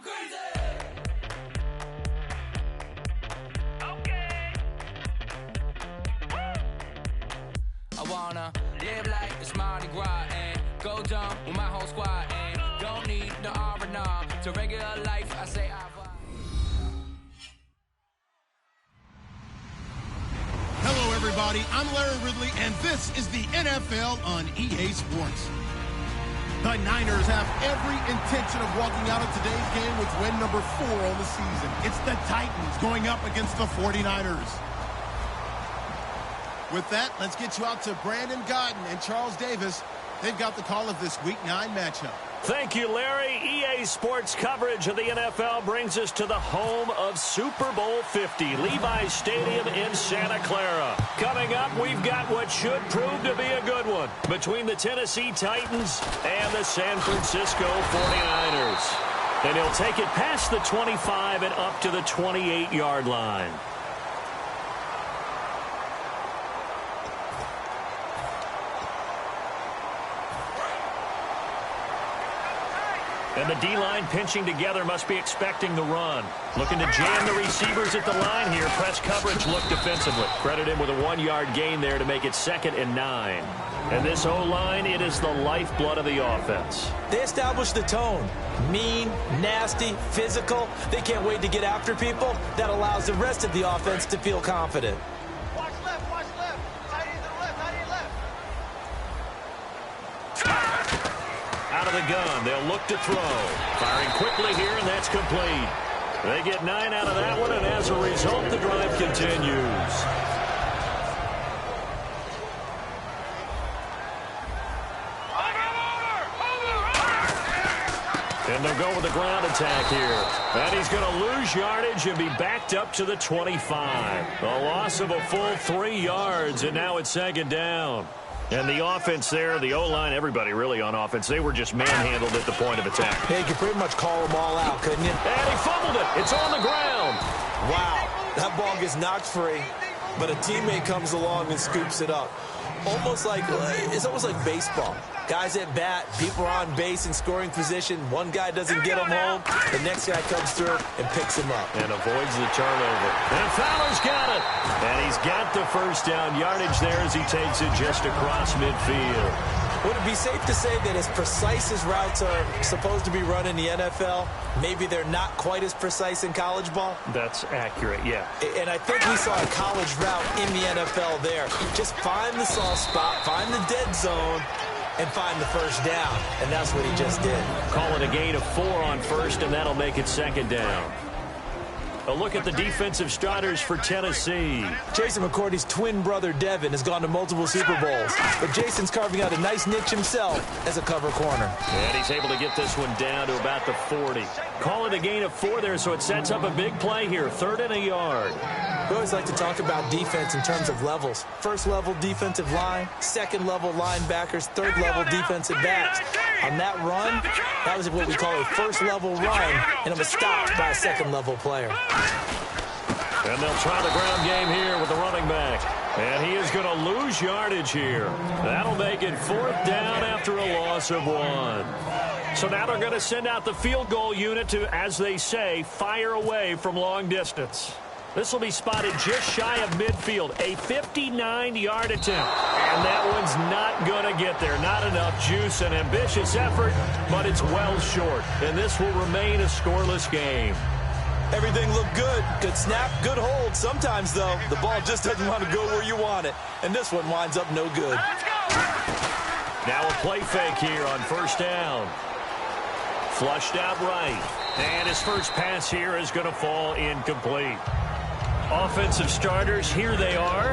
I wanna live like it's Mardi Gras and go dumb with my whole squad and don't need no R&R to regular life. I say I. Hello, everybody. I'm Larry Ridley, and this is the NFL on EA Sports. The Niners have every intention of walking out of today's game with win number 4 on the season. It's the Titans going up against the 49ers. With that, let's get you out to Brandon Godden and Charles Davis. They've got the call of this Week 9 matchup. Thank you, Larry. EA Sports coverage of the NFL brings us to the home of Super Bowl 50, Levi's Stadium in Santa Clara. Coming up, we've got what should prove to be a good one between the Tennessee Titans and the San Francisco 49ers. And he'll take it past the 25 and up to the 28-yard line. And the D-line pinching together must be expecting the run. Looking to jam the receivers at the line here. Press coverage look defensively. Credit him with a 1-yard gain there to make it 2nd and 9. And this O-line, it is the lifeblood of the offense. They established the tone. Mean, nasty, physical. They can't wait to get after people. That allows the rest of the offense to feel confident. Watch left, watch left. Tight end to the left, tight end left. Out of the gun, they'll look to throw. Firing quickly here, and that's complete. They get 9 out of that one, and as a result, the drive continues. And they'll go with the ground attack here. And he's going to lose yardage and be backed up to the 25. A loss of a full 3 yards, and now it's 2nd down. And the offense there, the O-line, everybody really on offense, they were just manhandled at the point of attack. Hey, you could pretty much call them all out, couldn't you? And he fumbled it. It's on the ground. Wow, that ball gets knocked free, but a teammate comes along and scoops it up. It's almost like baseball. Guys at bat, people are on base in scoring position. One guy doesn't get him home. The next guy comes through and picks him up. And avoids the turnover. And Fowler's got it. And he's got the first down yardage there as he takes it just across midfield. Would it be safe to say that as precise as routes are supposed to be run in the NFL, maybe they're not quite as precise in college ball? That's accurate, yeah. And I think we saw a college route in the NFL there. Just find the soft spot, find the dead zone, and find the first down. And that's what he just did. Call it a gain of 4 on first, and that'll make it 2nd down. A look at the defensive starters for Tennessee. Jason McCourty's twin brother, Devin, has gone to multiple Super Bowls. But Jason's carving out a nice niche himself as a cover corner. And he's able to get this one down to about the 40. Call it a gain of 4 there, so it sets up a big play here. 3rd and a yard. We always like to talk about defense in terms of levels. 1st level defensive line, 2nd level linebackers, 3rd level defensive backs. On that run, that was what we call a 1st level run, and it was stopped by a 2nd level player. And they'll try the ground game here with the running back. And he is going to lose yardage here. That'll make it 4th down after a loss of 1. So now they're going to send out the field goal unit to, as they say, fire away from long distance. This will be spotted just shy of midfield. A 59-yard attempt. And that one's not going to get there. Not enough juice. An ambitious effort, but it's well short. And this will remain a scoreless game. Everything looked good. Good snap, good hold. Sometimes, though, the ball just doesn't want to go where you want it. And this one winds up no good. Now a play fake here on 1st down. Flushed out right. And his first pass here is going to fall incomplete. Offensive starters, here they are.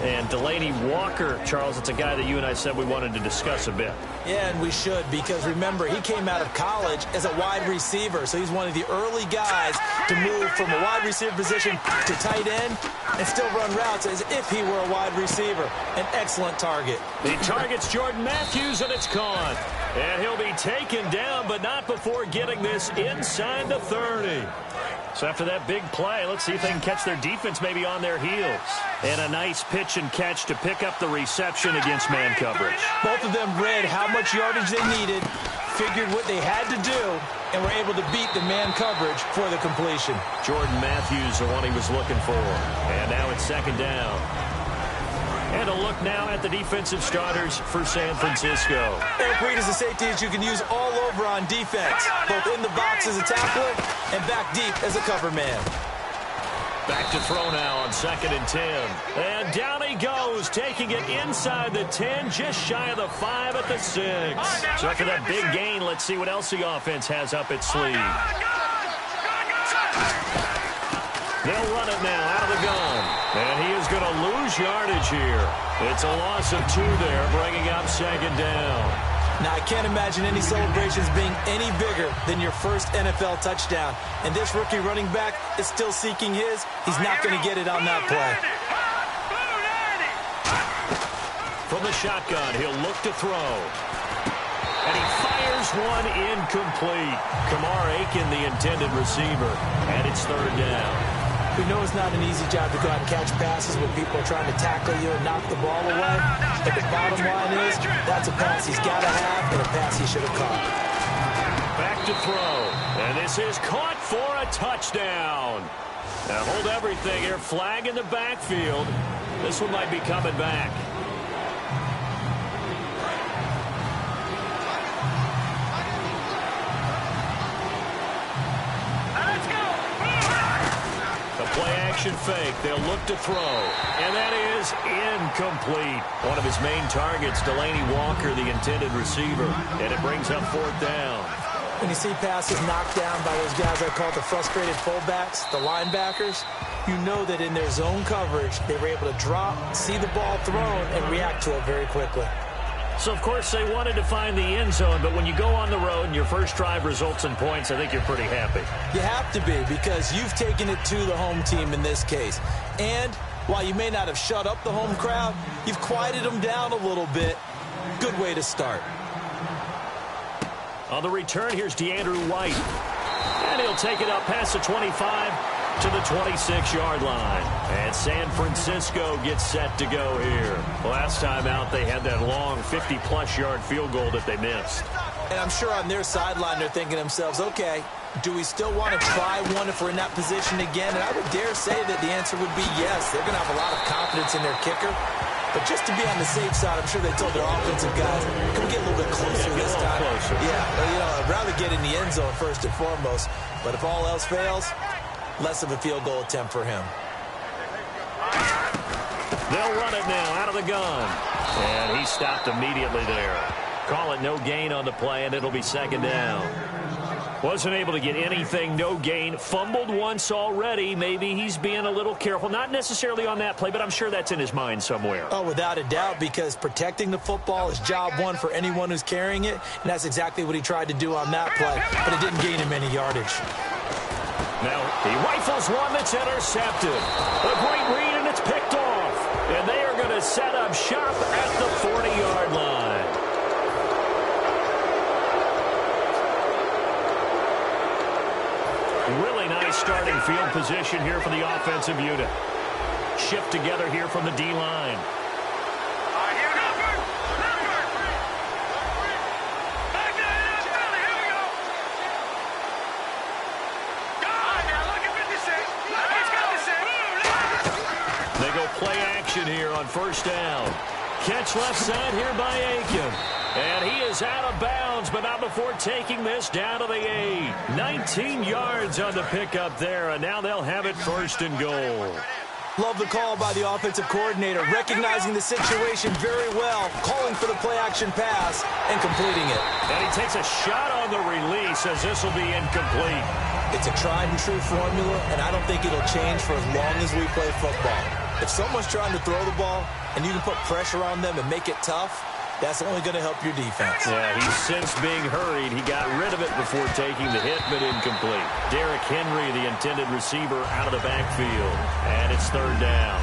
And Delaney Walker, Charles, it's a guy that you and I said we wanted to discuss a bit. Yeah, and we should, because remember, he came out of college as a wide receiver, so he's one of the early guys to move from a wide receiver position to tight end and still run routes as if he were a wide receiver. An excellent target. He targets Jordan Matthews, and it's caught. And he'll be taken down, but not before getting this inside the 30. So after that big play, let's see if they can catch their defense maybe on their heels. And a nice pitch and catch to pick up the reception against man coverage. Both of them read how much yardage they needed, figured what they had to do and were able to beat the man coverage for the completion. Jordan Matthews, the one he was looking for. And now it's second down. And a look now at the defensive starters for San Francisco. Eric Reed is a safety that you can use all over on defense, both in the box as a tackler and back deep as a cover man. Back to throw now on 2nd and 10. And down he goes, taking it inside the 10, just shy of the 5 at the 6. So after that big gain, let's see what else the offense has up its sleeve. They'll run it now out of the gun. And he is going to lose yardage here. It's a loss of 2 there, bringing up 2nd down. Now, I can't imagine any celebrations being any bigger than your first NFL touchdown. And this rookie running back is still seeking his. He's not going to get it on that play. From the shotgun, he'll look to throw. And he fires one incomplete. Kamar Aiken, the intended receiver. And it's 3rd down. We know it's not an easy job to go out and catch passes when people are trying to tackle you and knock the ball away. But the bottom line is, that's a pass he's got to have and a pass he should have caught. Back to throw. And this is caught for a touchdown. Now hold everything here. Flag in the backfield. This one might be coming back. Play-action fake. They'll look to throw. And that is incomplete. One of his main targets, Delaney Walker, the intended receiver. And it brings up 4th down. When you see passes knocked down by those guys I call the frustrated fullbacks, the linebackers, you know that in their zone coverage, they were able to drop, see the ball thrown, and react to it very quickly. So, of course, they wanted to find the end zone, but when you go on the road and your first drive results in points, I think you're pretty happy. You have to be, because you've taken it to the home team in this case. And while you may not have shut up the home crowd, you've quieted them down a little bit. Good way to start. On the return, here's DeAndrew White. And he'll take it up past the 25 to the 26-yard line. And San Francisco gets set to go here. Last time out, they had that long 50-plus yard field goal that they missed. And I'm sure on their sideline, they're thinking to themselves, okay, do we still want to try one if we're in that position again? And I would dare say that the answer would be yes. They're going to have a lot of confidence in their kicker. But just to be on the safe side, I'm sure they told their offensive guys, can we get a little bit closer this time? Closer. Yeah, well, you know, I'd rather get in the end zone first and foremost. But if all else fails, less of a field goal attempt for him. They'll run it now out of the gun. And he stopped immediately there. Call it no gain on the play, and it'll be 2nd down. Wasn't able to get anything, no gain. Fumbled once already. Maybe he's being a little careful. Not necessarily on that play, but I'm sure that's in his mind somewhere. Oh, without a doubt, because protecting the football is job one for anyone who's carrying it, and that's exactly what he tried to do on that play, but it didn't gain him any yardage. Now, he rifles one that's intercepted. A great read, and it's picked off. And they are going to set up shop at the 40-yard line. Really nice starting field position here for the offensive unit. Shift together here from the D-line. They go play action here on 1st down. Catch left side here by Aiken. And he is out of bounds, but not before taking this down to the 8. 19 yards on the pickup there, and now they'll have it 1st and goal. Love the call by the offensive coordinator, recognizing the situation very well, calling for the play-action pass and completing it. And he takes a shot on the release as this will be incomplete. It's a tried-and-true formula, and I don't think it'll change for as long as we play football. If someone's trying to throw the ball and you can put pressure on them and make it tough, that's only going to help your defense. Yeah, he's since being hurried. He got rid of it before taking the hit, but incomplete. Derrick Henry, the intended receiver, out of the backfield. And it's 3rd down.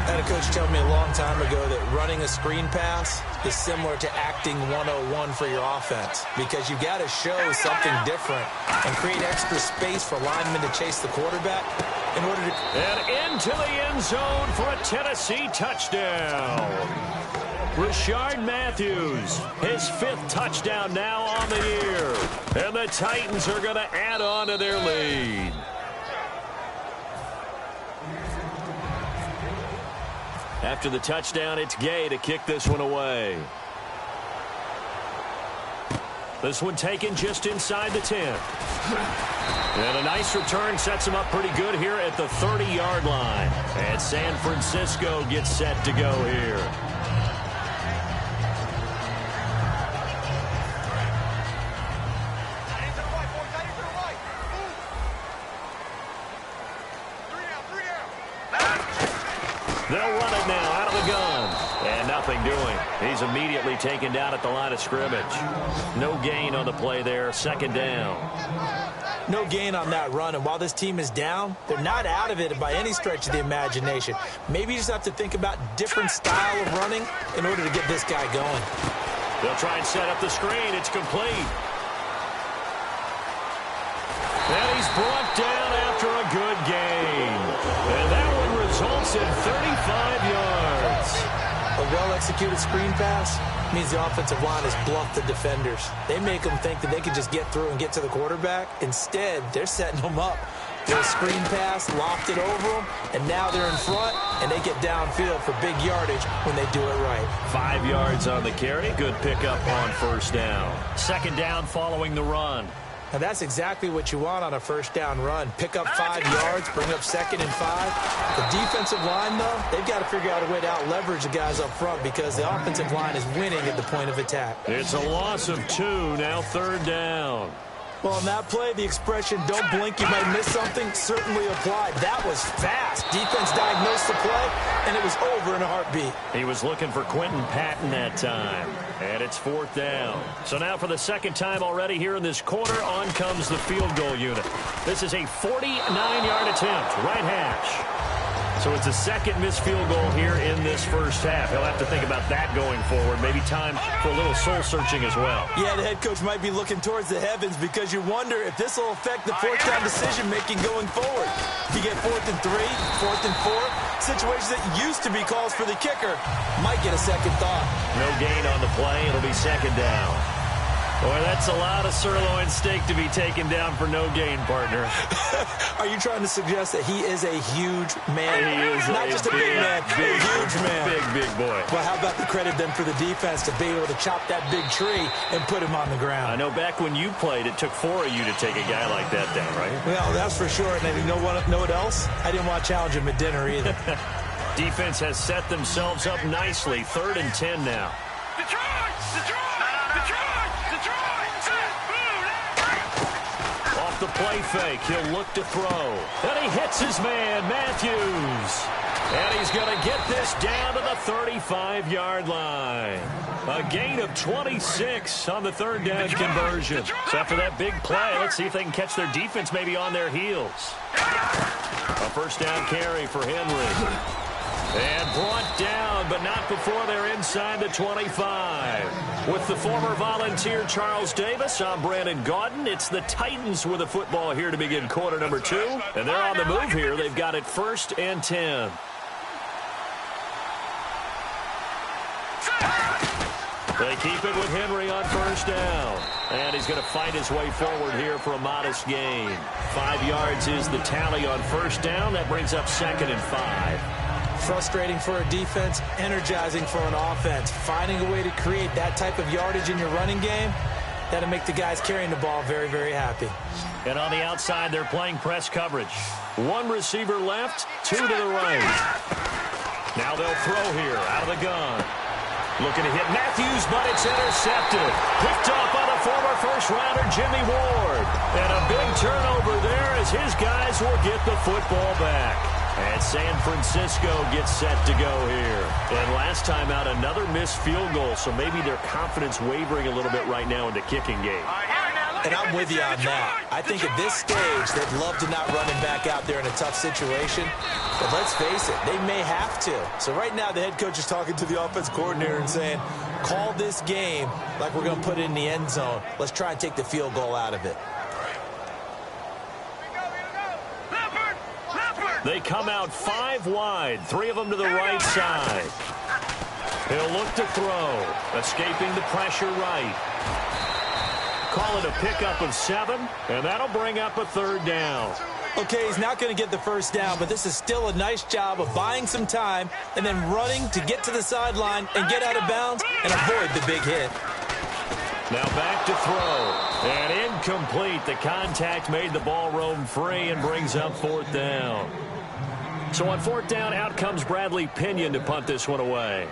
I had a coach tell me a long time ago that running a screen pass is similar to acting 101 for your offense, because you got to show something different and create extra space for linemen to chase the quarterback in order to... And into the end zone for a Tennessee touchdown. Rashard Matthews, his 5th touchdown now on the year. And the Titans are going to add on to their lead. After the touchdown, it's Gay to kick this one away. This one taken just inside the 10. And a nice return sets him up pretty good here at the 30-yard line. And San Francisco gets set to go here. They'll run it now out of the gun. And nothing doing. He's immediately taken down at the line of scrimmage. No gain on the play there. 2nd down. No gain on that run. And while this team is down, they're not out of it by any stretch of the imagination. Maybe you just have to think about different style of running in order to get this guy going. They'll try and set up the screen. It's complete. And he's brought down after a good game. And that one results in 35 yards. A well-executed screen pass means the offensive line has bluffed the defenders. They make them think that they can just get through and get to the quarterback. Instead, they're setting them up. They're a screen pass, loft it over them, and now they're in front, and they get downfield for big yardage when they do it right. 5 yards on the carry. Good pickup on 1st down. 2nd down following the run. Now, that's exactly what you want on a 1st down run. Pick up 5 yards, bring up 2nd and 5. The defensive line, though, they've got to figure out a way to out-leverage the guys up front because the offensive line is winning at the point of attack. It's a loss of 2, now 3rd down. Well, on that play, the expression, don't blink, you might miss something, certainly applied. That was fast. Defense diagnosed the play, and it was over in a heartbeat. He was looking for Quentin Patton that time. And it's 4th down. So now for the 2nd time already here in this quarter, on comes the field goal unit. This is a 49-yard attempt, right hash. So it's a 2nd missed field goal here in this 1st half. He'll have to think about that going forward. Maybe time for a little soul-searching as well. Yeah, the head coach might be looking towards the heavens because you wonder if this will affect the 4th down decision-making going forward. If you get 4th and 3, 4th and 4, situations that used to be calls for the kicker might get a second thought. No gain on the play. It'll be 2nd down. Boy, that's a lot of sirloin steak to be taken down for no gain, partner. Are you trying to suggest that he is a huge man? He is not just a big man, a huge man. Big boy. Well, how about the credit then for the defense to be able to chop that big tree and put him on the ground? I know back when you played, it took 4 of you to take a guy like that down, right? Well, that's for sure. And you know what else? I didn't want to challenge him at dinner either. Defense has set themselves up nicely. 3rd and 10 now. Off the play fake, he'll look to throw. And he hits his man, Matthews. And he's going to get this down to the 35-yard line. A gain of 26 on the 3rd down conversion. So after that big play, let's see if they can catch their defense maybe on their heels. A 1st down carry for Henry. And brought down, but not before they're inside the 25. With the former Volunteer Charles Davis, I'm Brandon Gaudin. It's the Titans with the football here to begin quarter number 2. And they're on the move here. They've got it 1st and 10. They keep it with Henry on 1st down. And he's going to fight his way forward here for a modest gain. 5 yards is the tally on 1st down. That brings up 2nd and 5. Frustrating for a defense, energizing for an offense. Finding a way to create that type of yardage in your running game, that'll make the guys carrying the ball very, very happy. And on the outside, they're playing press coverage. 1 receiver left, 2 to the right. Now they'll throw here out of the gun. Looking to hit Matthews, but it's intercepted. Picked off by the former first-rounder Jimmy Ward. And a big turnover there as his guys will get the football back. And San Francisco gets set to go here. And last time out, another missed field goal, so maybe their confidence wavering a little bit right now in the kicking game. And I'm with you on that. I think at this stage, they'd love to not run him back out there in a tough situation. But let's face it, they may have to. So right now, the head coach is talking to the offense coordinator and saying, call this game like we're going to put it in the end zone. Let's try and take the field goal out of it. They come out 5 wide, 3 of them to the right side. He'll look to throw. Escaping the pressure right. Call it a pickup of 7, and that'll bring up a 3rd down. Okay, he's not going to get the first down, but this is still a nice job of buying some time and then running to get to the sideline and get out of bounds and avoid the big hit. Now back to throw. And incomplete. The contact made the ball roam free and brings up 4th down. So on 4th down, out comes Bradley Pinion to punt this one away.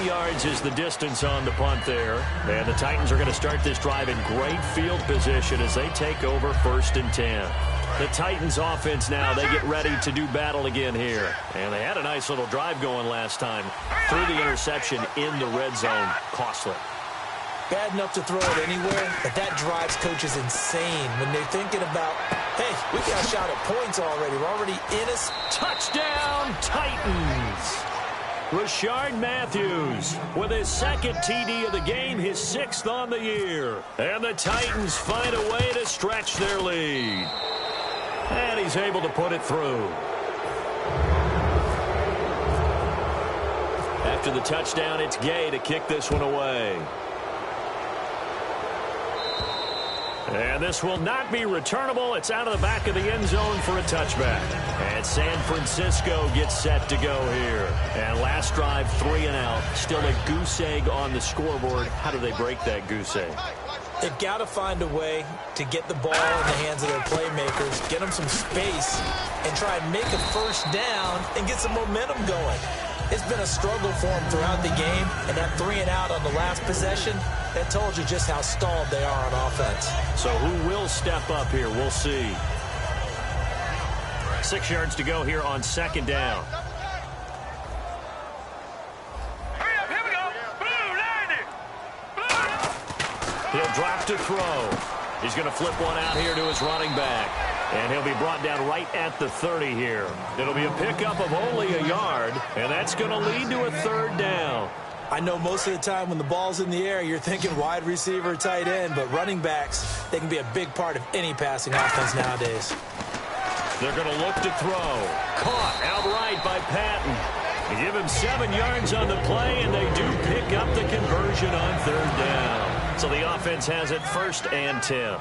Yards is the distance on the punt there. And the Titans are going to start this drive in great field position as they take over 1st and 10. The Titans offense now, they get ready to do battle again here. And they had a nice little drive going last time. Through the interception in the red zone. Costly. Bad enough to throw it anywhere, but that drives coaches insane when they're thinking about, hey, we got a shot at points already. We're already in a touchdown Titans. Rashard Matthews with his 2nd TD of the game, his 6th on the year. And the Titans find a way to stretch their lead. And he's able to put it through. After the touchdown, it's Gay to kick this one away. And this will not be returnable. It's out of the back of the end zone for a touchback. And San Francisco gets set to go here. And last drive, 3 and out. Still a goose egg on the scoreboard. How do they break that goose egg? They've got to find a way to get the ball in the hands of their playmakers, get them some space, and try and make a first down and get some momentum going. It's been a struggle for them throughout the game, and that 3 and out on the last possession, that told you just how stalled they are on offense. So who will step up here? We'll see. 6 yards to go here on 2nd down. Hurry up, here we go. Blue, landing. Blue. He'll drop to throw. He's going to flip one out here to his running back. And he'll be brought down right at the 30 here. It'll be a pickup of only a yard, and that's going to lead to a 3rd down. I know most of the time when the ball's in the air, you're thinking wide receiver, tight end, but running backs, they can be a big part of any passing offense nowadays. They're going to look to throw. Caught outright by Patton. They give him 7 yards on the play, and they do pick up the conversion on 3rd down. So the offense has it 1st and 10.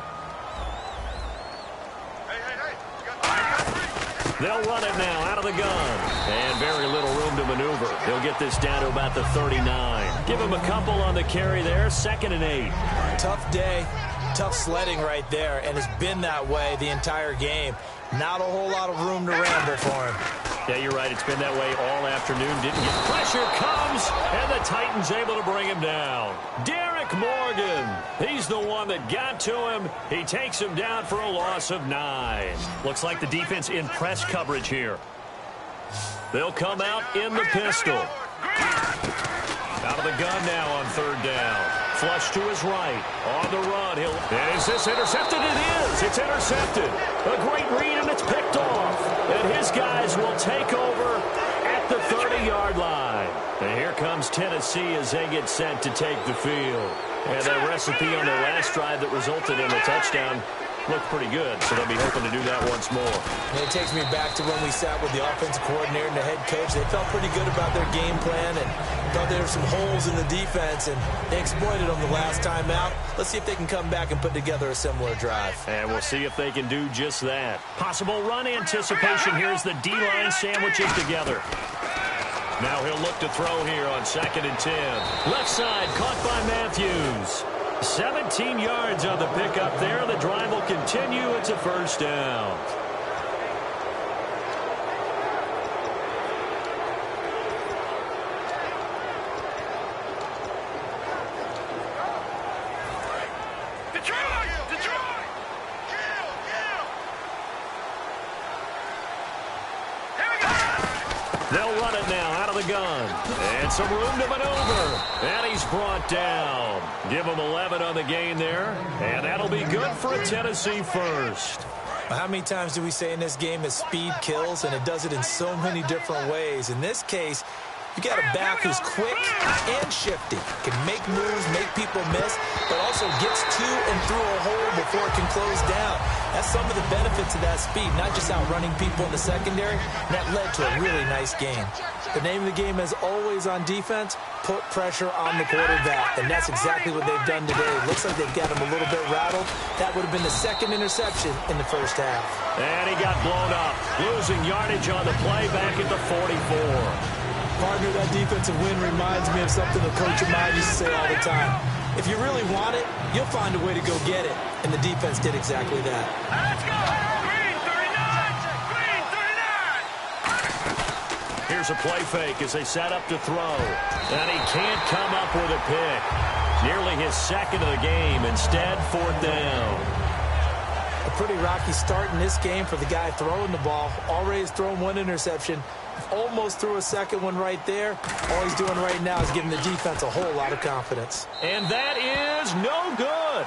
They'll run it now out of the gun. And very little room to maneuver. They'll get this down to about the 39. Give him a couple on the carry there. 2nd and 8. Tough day. Tough sledding right there. And it's been that way the entire game. Not a whole lot of room to ramble for him. Yeah, you're right. It's been that way all afternoon. Didn't get pressure. Comes. And the Titans able to bring him down. Derek Morgan. He's the one that got to him. He takes him down for a loss of 9. Looks like the defense in press coverage here. They'll come out in the pistol. Out of the gun now on 3rd down. Flush to his right. On the run. And is this intercepted? It is. It's intercepted. A great read, and it's picked off. And his guys will take over at the 30-yard line. And here comes Tennessee as they get set to take the field. And that recipe on their last drive that resulted in a touchdown looked pretty good, so they'll be hoping to do that once more. And it takes me back to when we sat with the offensive coordinator and the head coach. They felt pretty good about their game plan and thought there were some holes in the defense, and they exploited them the last time out. Let's see if they can come back and put together a similar drive. And we'll see if they can do just that. Possible run anticipation here as the D-line sandwiches together. Now he'll look to throw here on 2nd and 10. Left side caught by Matthews. 17 yards on the pickup there. The drive will continue. It's a 1st down. They'll run it now out of the gun. And some room to maneuver. And he's brought down. Give him 11 on the gain there. And that'll be good for a Tennessee 1st. How many times do we say in this game that speed kills, and it does it in so many different ways? In this case, You got a back who's quick and shifty, can make moves, make people miss, but also gets to and through a hole before it can close down. That's some of the benefits of that speed, not just outrunning people in the secondary. And that led to a really nice game. The name of the game is always on defense, put pressure on the quarterback. And that's exactly what they've done today. Looks like they've got him a little bit rattled. That would have been the second interception in the first half. And he got blown up, losing yardage on the play back at the 44. Partner, that defensive win reminds me of something a coach of mine used to say all the time. If you really want it, you'll find a way to go get it. And the defense did exactly that. Let's go! Green 39! Here's a play fake as they set up to throw. And he can't come up with a pick. Nearly his second of the game. Instead, fourth down. A pretty rocky start in this game for the guy throwing the ball. Already has thrown one interception. Almost threw a second one right there. All he's doing right now is giving the defense a whole lot of confidence. And that is no good.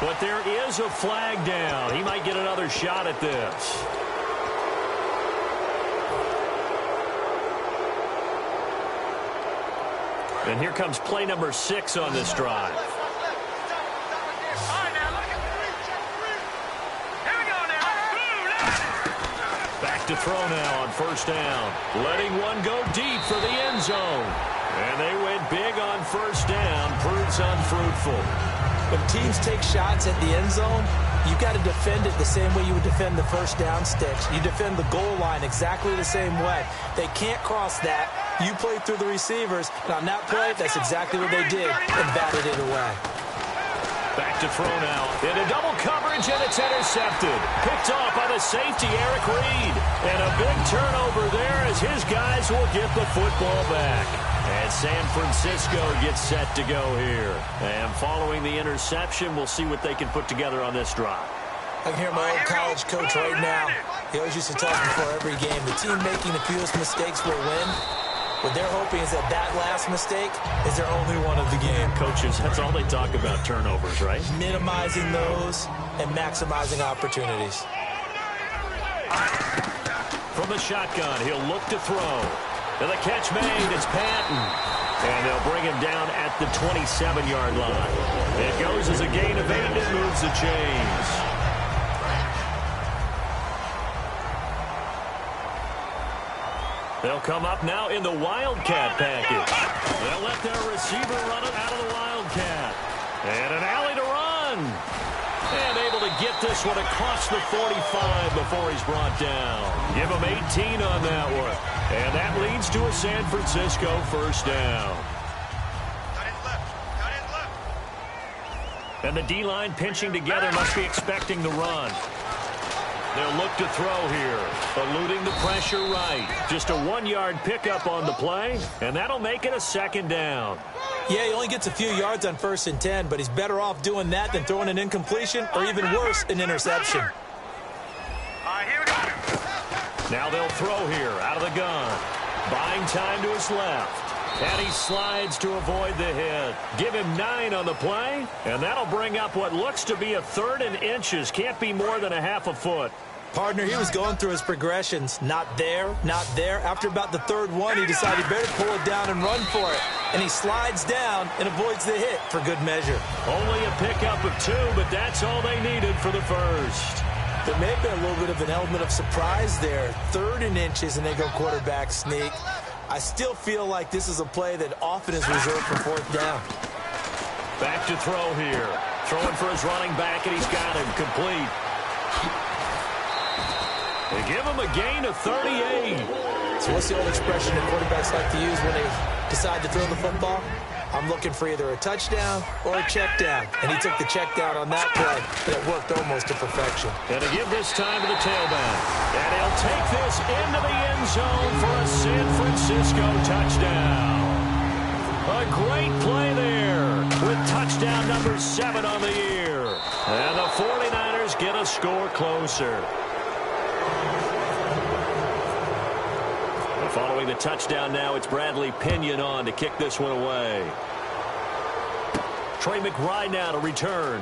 But there is a flag down. He might get another shot at this. And here comes play number 6 on this drive. Back to throw now on first down. Letting one go deep for the end zone. And they went big on first down. Proves unfruitful. When teams take shots at the end zone, you got to defend it the same way you would defend the first down sticks. You defend the goal line exactly the same way. They can't cross that. You play through the receivers. And on that play, that's exactly what they did and batted it away. Back to throw now. Into double coverage, and it's intercepted. Picked off by the safety, Eric Reed. And a big turnover there as his guys will get the football back. And San Francisco gets set to go here. And following the interception, we'll see what they can put together on this drive. I can hear my old college coach right now. He always used to tell us before every game, the team making the fewest mistakes will win. What they're hoping is that that last mistake is their only one of the game. Coaches, that's all they talk about, turnovers, right? Minimizing those and maximizing opportunities. From the shotgun, he'll look to throw. And the catch made, it's Patton. And they'll bring him down at the 27-yard line. It goes as a gain of 8 and it moves the chains. They'll come up now in the Wildcat package. They'll let their receiver run it out of the Wildcat. And an alley to run. And able to get this one across the 45 before he's brought down. Give him 18 on that one. And that leads to a San Francisco first down. And the D-line pinching together must be expecting the run. They'll look to throw here. Eluding the pressure right. Just a 1-yard pickup on the play, and that'll make it a second down. Yeah, he only gets a few yards on 1st and 10, but he's better off doing that than throwing an incompletion or even worse, an interception. Now they'll throw here out of the gun. Buying time to his left. And he slides to avoid the hit. Give him 9 on the play, and that'll bring up what looks to be a 3rd and inches. Can't be more than a half a foot. Partner, he was going through his progressions. Not there, not there. After about the 3rd one, he decided he better pull it down and run for it. And he slides down and avoids the hit for good measure. Only a pickup of 2, but that's all they needed for the first. There may have been a little bit of an element of surprise there. 3rd and inches, and they go quarterback sneak. I still feel like this is a play that often is reserved for 4th down. Back to throw here. Throwing for his running back, and he's got him complete. They give him a gain of 38. So what's the old expression that quarterbacks like to use when they decide to throw the football? I'm looking for either a touchdown or a check down. And he took the check down on that play, but it worked almost to perfection. And to give this time to the tailback. And he'll take this into the end zone for a San Francisco touchdown. A great play there with touchdown number 7 on the year. And the 49ers get a score closer. Following the touchdown now, it's Bradley Pinion on to kick this one away. Trey McBride now to return.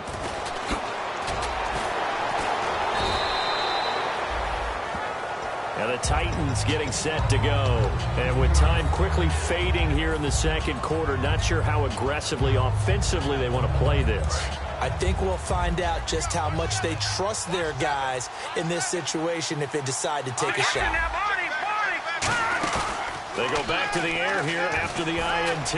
And the Titans getting set to go. And with time quickly fading here in the second quarter, not sure how aggressively, offensively they want to play this. I think we'll find out just how much they trust their guys in this situation if they decide to take a shot. They go back to the air here after the INT.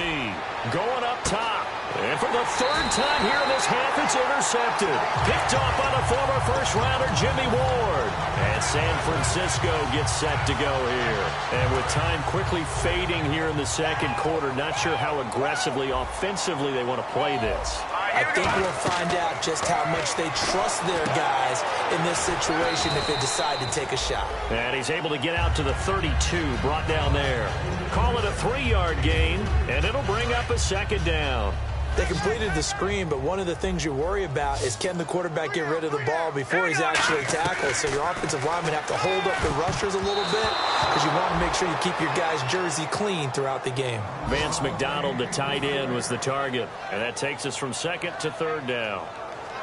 Going up top. And for the third time here in this half, it's intercepted. Picked off by the former first-rounder Jimmy Ward. And San Francisco gets set to go here. And with time quickly fading here in the second quarter, not sure how aggressively, offensively they want to play this. I think we'll find out just how much they trust their guys in this situation if they decide to take a shot. And he's able to get out to the 32, brought down there. Call it a 3-yard gain, and it'll bring up a second down. They completed the screen, but one of the things you worry about is can the quarterback get rid of the ball before he's actually tackled? So your offensive linemen have to hold up the rushers a little bit because you want to make sure you keep your guy's jersey clean throughout the game. Vance McDonald, the tight end, was the target. And that takes us from second to third down.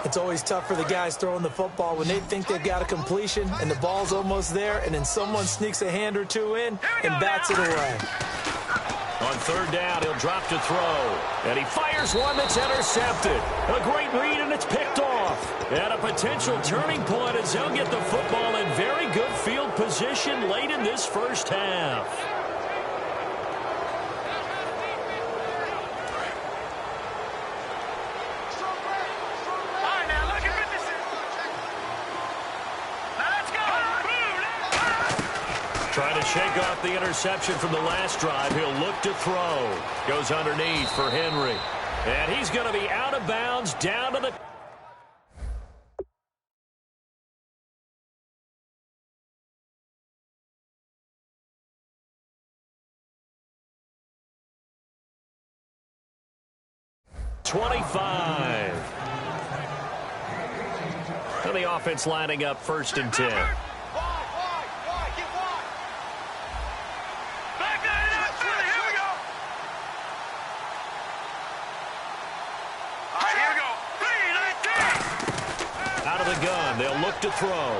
It's always tough for the guys throwing the football when they think they've got a completion and the ball's almost there, and then someone sneaks a hand or two in and bats it away. On third down, he'll drop to throw. And he fires one that's intercepted. A great read, and it's picked off. And a potential turning point as they'll get the football in very good field position late in this first half. Trying to shake off the interception from the last drive. He'll look to throw. Goes underneath for Henry. And he's going to be out of bounds down to the... ...25. And the offense lining up 1st and 10. They'll look to throw.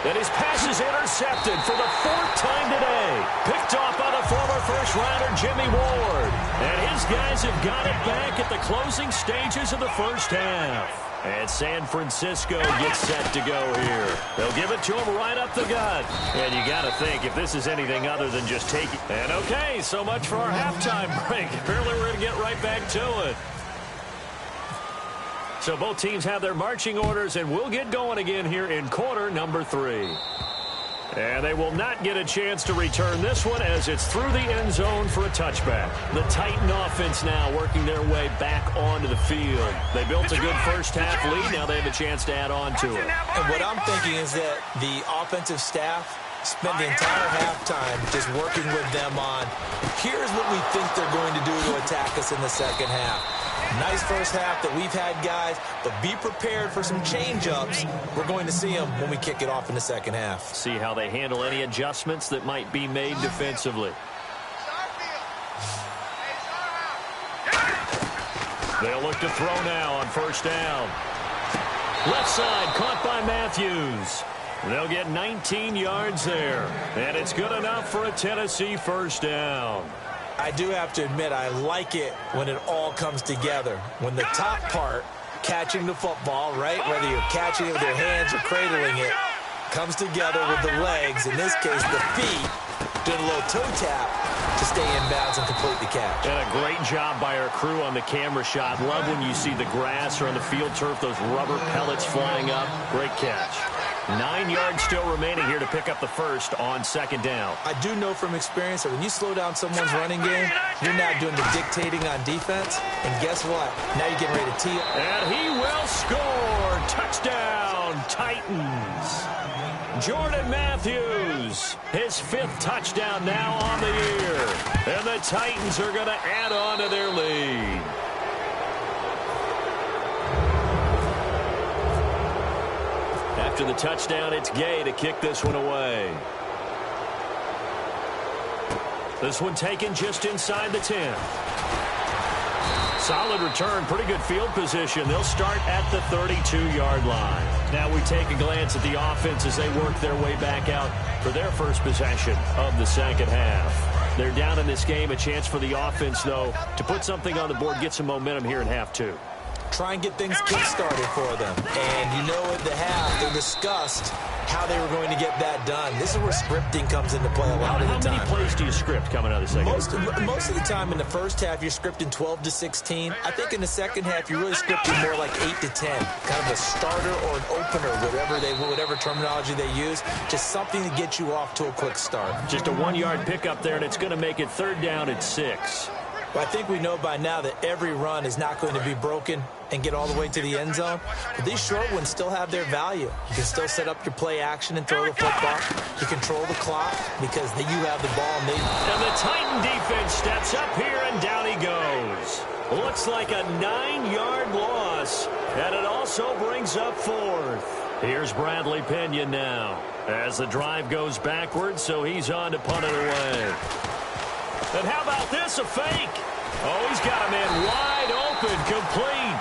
And his pass is intercepted for the 4th time today. Picked off by the former first-rounder Jimmy Ward. And his guys have got it back at the closing stages of the first half. And San Francisco gets set to go here. They'll give it to him right up the gut. And you got to think, if this is anything other than just taking... And okay, so much for our halftime break. Apparently we're going to get right back to it. So both teams have their marching orders, and we'll get going again here in quarter number 3. And they will not get a chance to return this one as it's through the end zone for a touchback. The Titan offense now working their way back onto the field. They built a good first half lead. Now they have a chance to add on to it. And what I'm thinking is that the offensive staff spent the entire halftime just working with them on, here's what we think they're going to do to attack us in the second half. Nice first half that we've had, guys, but be prepared for some change-ups. We're going to see them when we kick it off in the second half. See how they handle any adjustments that might be made defensively. They'll look to throw now on 1st down. Left side caught by Matthews. They'll get 19 yards there, and it's good enough for a Tennessee 1st down. I do have to admit, I like it when it all comes together. When the top part, catching the football, right, whether you're catching it with your hands or cradling it, comes together with the legs, in this case the feet, doing a little toe tap to stay in bounds and complete the catch. And a great job by our crew on the camera shot. Love when you see the grass or on the field turf, those rubber pellets flying up. Great catch. 9 yards still remaining here to pick up the 1st on 2nd down. I do know from experience that when you slow down someone's running game, you're not doing the dictating on defense. And guess what? Now you're getting ready to tee up. And he will score. Touchdown, Titans. Jordan Matthews, his 5th touchdown now on the year. And the Titans are going to add on to their lead. After the touchdown, it's Gay to kick this one away. This one taken just inside the 10. Solid return, pretty good field position. They'll start at the 32-yard line. Now we take a glance at the offense as they work their way back out for their first possession of the second half. They're down in this game. A chance for the offense, though, to put something on the board, get some momentum here in half two. Try and get things kick-started for them. And you know at the half, they discussed how they were going to get that done. This is where scripting comes into play a lot of the time. How many plays do you script coming out of the second half? Most of the time in the first half, you're scripting 12 to 16. I think in the second half, you're really scripting more like 8 to 10. Kind of a starter or an opener, whatever terminology they use. Just something to get you off to a quick start. Just a 1-yard pickup there, and it's going to make it 3rd down at 6. Well, I think we know by now that every run is not going to be broken and get all the way to the end zone. But these short ones still have their value. You can still set up your play action and throw the football. You control the clock because then you have the ball. And the Titan defense steps up here, and down he goes. Looks like a 9-yard loss, and it also brings up 4th. Here's Bradley Pinion now as the drive goes backwards, so he's on to punt it away. And how about this, a fake? Oh, he's got a man wide open, complete.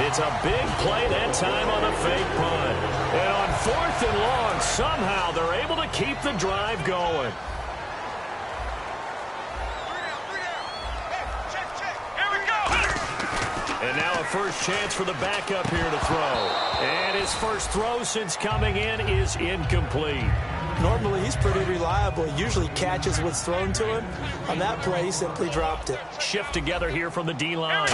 It's a big play that time on the fake punt. And on 4th and long, somehow they're able to keep the drive going. And now a first chance for the backup here to throw. And his first throw since coming in is incomplete. Normally, he's pretty reliable. He usually catches what's thrown to him. On that play, he simply dropped it. Shift together here from the D-line.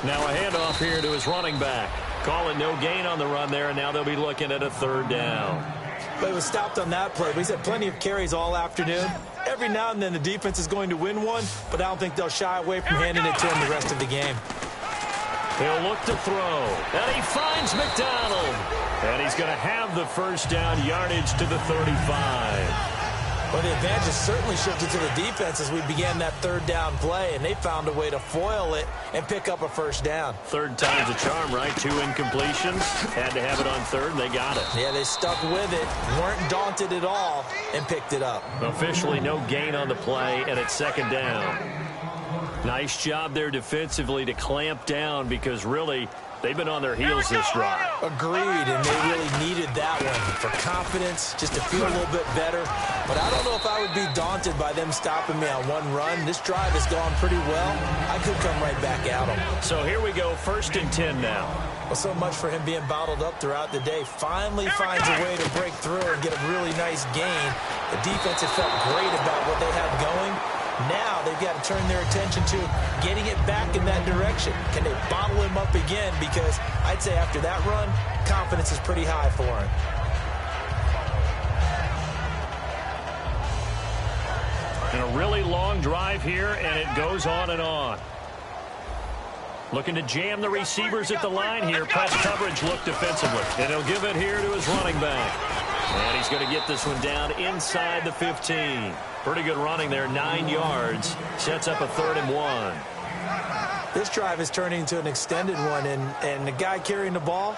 Now a handoff here to his running back. Calling no gain on the run there, and now they'll be looking at a 3rd down. But he was stopped on that play. But he's had plenty of carries all afternoon. Every now and then the defense is going to win one, but I don't think they'll shy away from handing it to him the rest of the game. He'll look to throw, and he finds McDonald. And he's going to have the first down, yardage to the 35. Well, the advantage has certainly shifted to the defense as we began that 3rd down play, and they found a way to foil it and pick up a first down. 3rd time's a charm, right? 2 incompletions. Had to have it on 3rd, and they got it. Yeah, they stuck with it, weren't daunted at all, and picked it up. Officially no gain on the play, and it's 2nd down. Nice job there defensively to clamp down because really they've been on their heels this drive. Agreed, and they really needed that one for confidence, just to feel a little bit better. But I don't know if I would be daunted by them stopping me on one run. This drive has gone pretty well. I could come right back at them. So here we go, 1st and 10 now. Well, so much for him being bottled up throughout the day. Finally finds a way to break through and get a really nice gain. The defense had felt great about what they had going. Now they've got to turn their attention to getting it back in that direction. Can they bottle him up again? Because I'd say after that run, confidence is pretty high for him. And a really long drive here, and it goes on and on. Looking to jam the receivers at the line here. Press coverage look defensively. And he'll give it here to his running back. And he's going to get this one down inside the 15. Pretty good running there, 9 yards. Sets up a 3rd and 1. This drive is turning into an extended one, and the guy carrying the ball,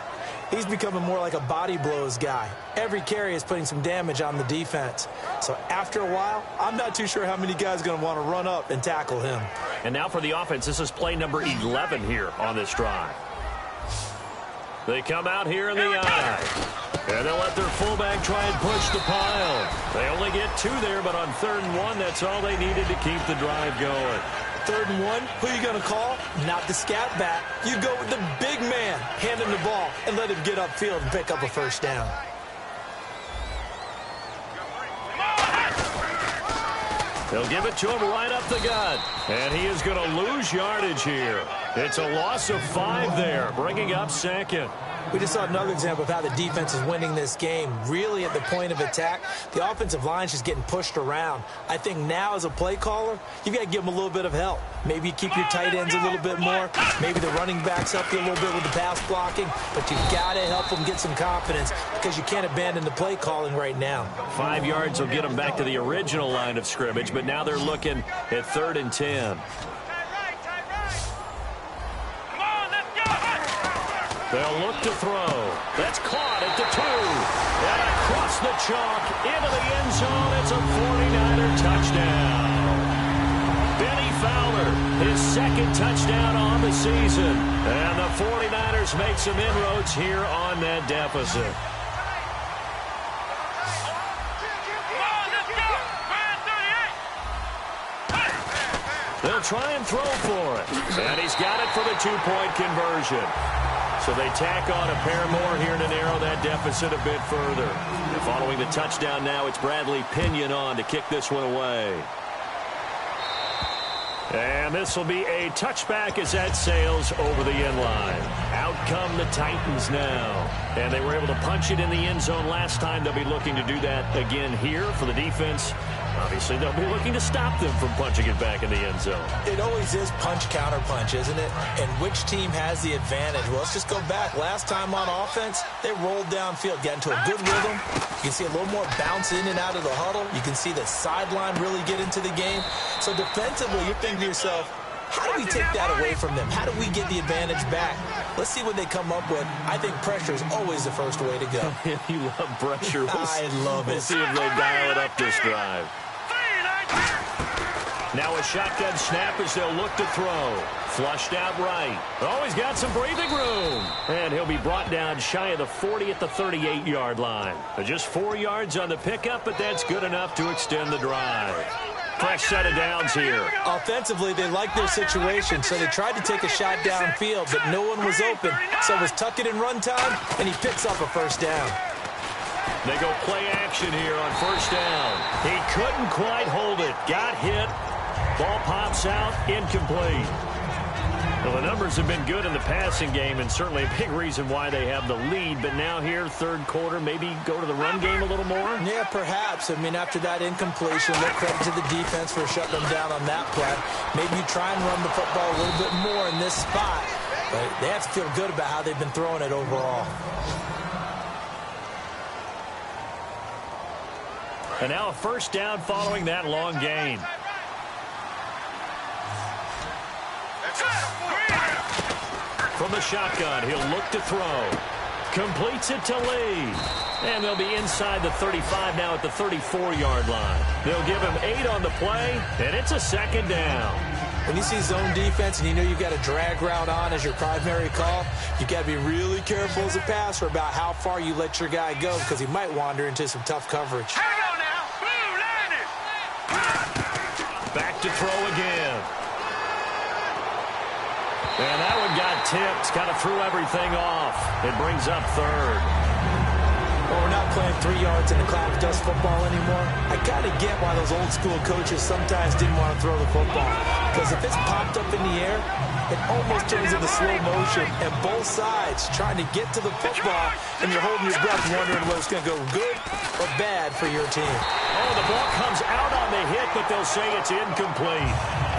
he's becoming more like a body blows guy. Every carry is putting some damage on the defense. So after a while, I'm not too sure how many guys are going to want to run up and tackle him. And now for the offense, this is play number 11 here on this drive. They come out here in the eye. And they'll let their fullback try and push the pile. They only get 2 there, but on 3rd and 1, that's all they needed to keep the drive going. 3rd and 1, who are you going to call? Not the scat back. You go with the big man, hand him the ball, and let him get upfield and pick up a first down. They'll give it to him right up the gut. And he is going to lose yardage here. It's a loss of 5 there, bringing up 2nd. We just saw another example of how the defense is winning this game. Really at the point of attack, the offensive line is just getting pushed around. I think now as a play caller, you've got to give them a little bit of help. Maybe you keep your tight ends a little bit more. Maybe the running backs help you a little bit with the pass blocking. But you've got to help them get some confidence because you can't abandon the play calling right now. 5 yards will get them back to the original line of scrimmage, but now they're looking at 3rd and 10. They'll look to throw. That's caught at the 2. And across the chalk into the end zone. It's a 49er touchdown. Benny Fowler, his second touchdown on the season. And the 49ers make some inroads here on that deficit. They'll try and throw for it. And he's got it for the two-point conversion. So they tack on a pair more here to narrow that deficit a bit further. And following the touchdown now, it's Bradley Pinion on to kick this one away. And this will be a touchback as that sails over the end line. Out come the Titans now. And they were able to punch it in the end zone last time. They'll be looking to do that again here for the defense. Obviously, they'll be looking to stop them from punching it back in the end zone. It always is punch-counter-punch, isn't it? And which team has the advantage? Well, let's just go back. Last time on offense, they rolled downfield, got into a good rhythm. You can see a little more bounce in and out of the huddle. You can see the sideline really get into the game. So defensively, you're thinking to yourself, how do we take that away from them? How do we get the advantage back? Let's see what they come up with. I think pressure is always the first way to go. You love pressure. I love it. We'll see if they dial it up this drive. Now a shotgun snap as they'll look to throw. Flushed out right. Oh, he's got some breathing room. And he'll be brought down shy of the 40 at the 38-yard line. Just 4 yards on the pickup, but that's good enough to extend the drive. Fresh set of downs here. Offensively, they like their situation, so they tried to take a shot downfield, but no one was open. So it was tuck it in run time, and he picks up a first down. They go play action here on first down. He couldn't quite hold it. Got hit. Ball pops out, incomplete. Well, the numbers have been good in the passing game, and certainly a big reason why they have the lead. But now here, third quarter, maybe go to the run game a little more? Yeah, perhaps. I mean, after that incompletion, no credit to the defense for shutting them down on that play. Maybe you try and run the football a little bit more in this spot. But they have to feel good about how they've been throwing it overall. And now a first down following that long gain. From the shotgun, he'll look to throw. Completes it to Lee. And they'll be inside the 35 now at the 34-yard line. They'll give him 8 on the play, and it's a second down. When you see zone defense and you know you've got a drag route on as your primary call, you've got to be really careful as a passer about how far you let your guy go because he might wander into some tough coverage. Back to throw again. And that one got tipped, kind of threw everything off. It brings up third. Well, we're not playing 3 yards in the cloud of dust football anymore. I kind of get why those old school coaches sometimes didn't want to throw the football. Because if it's popped up in the air, it almost turns into slow motion. And both sides trying to get to the football, and you're holding your breath wondering whether it's going to go good or bad for your team. Oh, the ball comes out on the hit, but they'll say it's incomplete.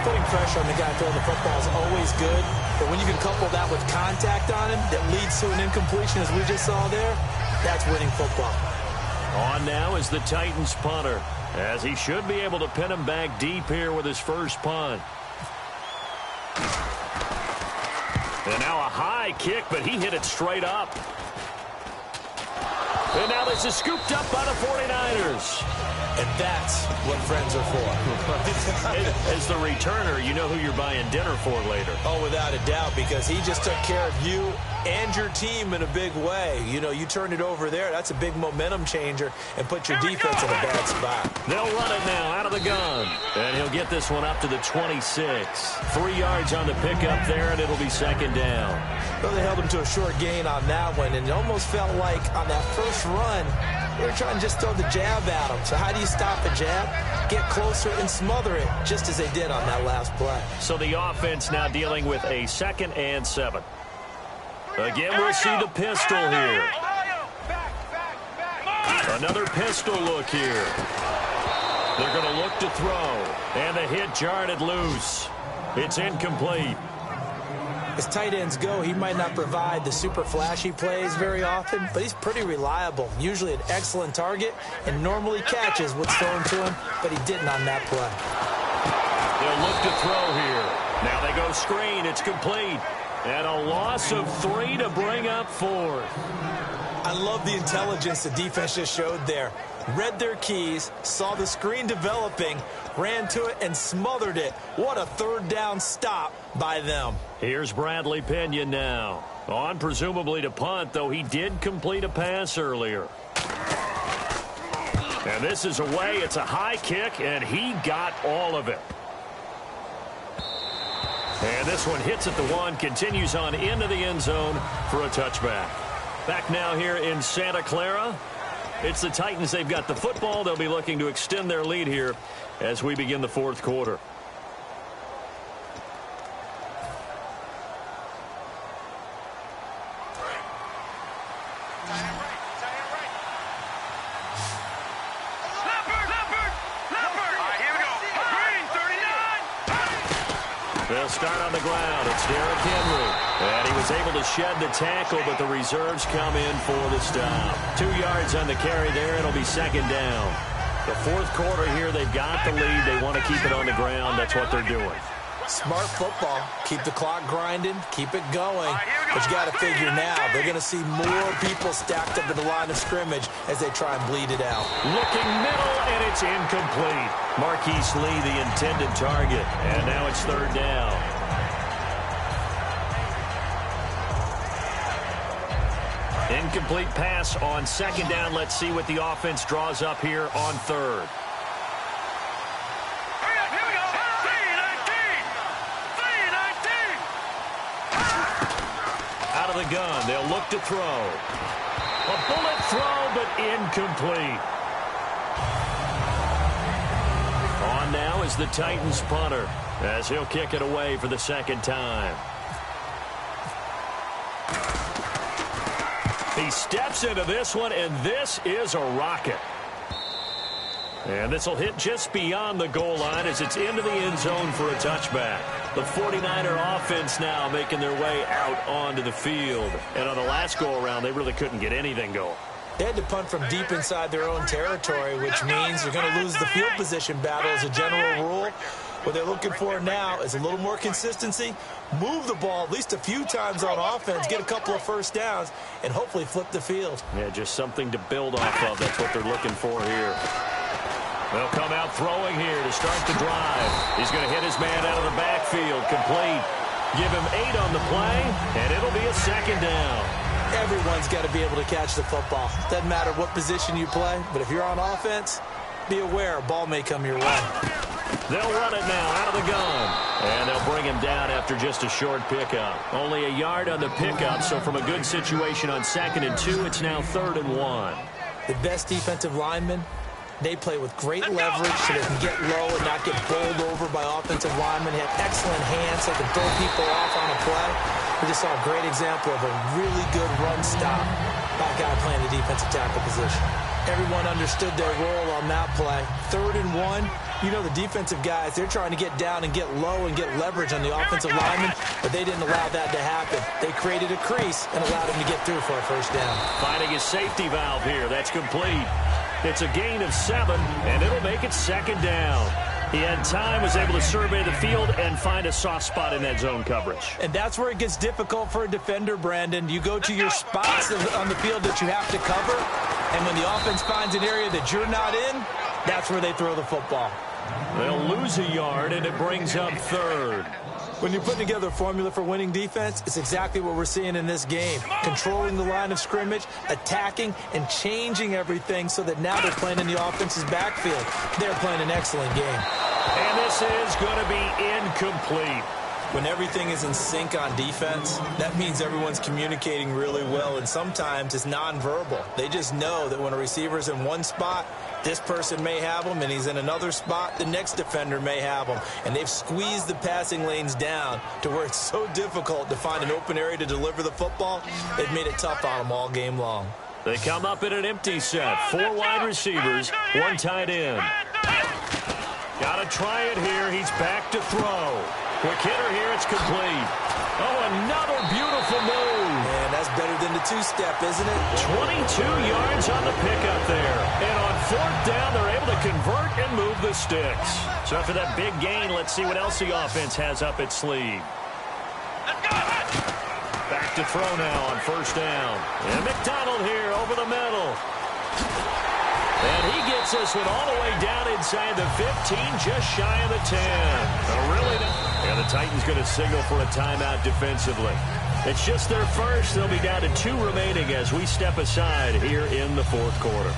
Putting pressure on the guy throwing the football is always good. But when you can couple that with contact on him that leads to an incompletion, as we just saw there, that's winning football. On now is the Titans punter, as he should be able to pin him back deep here with his first punt. And now a high kick, but he hit it straight up. And now this is scooped up by the 49ers. And that's what friends are for. As the returner, you know who you're buying dinner for later. Oh, without a doubt, because he just took care of you and your team in a big way. You know, you turned it over there. That's a big momentum changer and put your defense in a bad spot. They'll run it now out of the gun. And he'll get this one up to the 26. 3 yards on the pickup there, and it'll be second down. Well, they held him to a short gain on that one, and it almost felt like on that first run, they were trying to just throw the jab at him. So how do you stop the jab? Get closer and smother it, just as they did on that last play. So the offense now dealing with a 2nd and 7. Again, we'll see the pistol here. Another pistol look here. They're going to look to throw. And the hit jarred it loose. It's incomplete. As tight ends go, he might not provide the super flashy plays very often, but he's pretty reliable. Usually an excellent target and normally catches what's thrown to him, but he didn't on that play. They'll look to throw here. Now they go screen. It's complete. And a loss of 3 to bring up 4. I love the intelligence the defense just showed there. Read their keys, saw the screen developing, ran to it, and smothered it. What a third down stop by them. Here's Bradley Pinion now. On presumably to punt, though he did complete a pass earlier. And this is away. It's a high kick, and he got all of it. And this one hits at the 1, continues on into the end zone for a touchback. Back now here in Santa Clara. It's the Titans. They've got the football. They'll be looking to extend their lead here as we begin the fourth quarter. They'll start on the ground. It's Derrick Henry. And he was able to shed the tackle, but the reserves come in for the stop. 2 yards on the carry there. It'll be second down. The fourth quarter here, they've got the lead. They want to keep it on the ground. That's what they're doing. Smart football. Keep the clock grinding. Keep it going. But you got to figure now, they're going to see more people stacked up at the line of scrimmage as they try and bleed it out. Looking middle, and it's incomplete. Marquise Lee, the intended target. And now it's third down. Incomplete pass on second down. Let's see what the offense draws up here on third. Out of the gun, they'll look to throw. A bullet throw, but incomplete. On now is the Titans punter as he'll kick it away for the second time. He steps into this one, and this is a rocket. And this will hit just beyond the goal line as it's into the end zone for a touchback. The 49er offense now making their way out onto the field. And on the last go-around, they really couldn't get anything going. They had to punt from deep inside their own territory, which means they're going to lose the field position battle as a general rule. What they're looking for now is a little more consistency, move the ball at least a few times on offense, get a couple of first downs, and hopefully flip the field. Yeah, just something to build off of. That's what they're looking for here. They'll come out throwing here to start the drive. He's going to hit his man out of the backfield, complete. Give him 8 on the play, and it'll be a second down. Everyone's got to be able to catch the football. Doesn't matter what position you play, but if you're on offense, be aware a ball may come your way. They'll run it now out of the gun. And they'll bring him down after just a short pickup. Only a yard on the pickup, so from a good situation on 2nd and 2, it's now 3rd and 1. The best defensive linemen, they play with great leverage so they can get low and not get bowled over by offensive linemen. They have excellent hands so they can throw people off on a play. We just saw a great example of a really good run stop by a guy playing the defensive tackle position. Everyone understood their role on that play. 3rd and 1. You know the defensive guys, they're trying to get down and get low and get leverage on the offensive linemen, but they didn't allow that to happen. They created a crease and allowed him to get through for a first down. Finding his safety valve here. That's complete. It's a gain of 7, and it'll make it second down. He had time, was able to survey the field and find a soft spot in that zone coverage. And that's where it gets difficult for a defender, Brandon. You go to your spots on the field that you have to cover, and when the offense finds an area that you're not in, that's where they throw the football. They'll lose a yard, and it brings up 3rd. When you're putting together a formula for winning defense, it's exactly what we're seeing in this game. Controlling the line of scrimmage, attacking, and changing everything so that now they're playing in the offense's backfield. They're playing an excellent game. And this is going to be incomplete. When everything is in sync on defense, that means everyone's communicating really well, and sometimes it's nonverbal. They just know that when a receiver's in one spot, this person may have him, and he's in another spot, the next defender may have him. And they've squeezed the passing lanes down to where it's so difficult to find an open area to deliver the football. They've made it tough on them all game long. They come up in an empty set. 4 wide receivers, 1 tight end. Got to try it here. He's back to throw. Quick hitter here. It's complete. Oh, another beautiful move. Man, that's better than the two-step, isn't it? 22 yards on the pickup there. And on 4th down, they're able to convert and move the sticks. So after that big gain, let's see what else the offense has up its sleeve. Back to throw now on first down. And McDonald here over the middle. And he gets this one all the way down inside the 15, just shy of the 10. And the Titans going to signal for a timeout defensively. It's just their first. They'll be down to 2 remaining as we step aside here in the fourth quarter.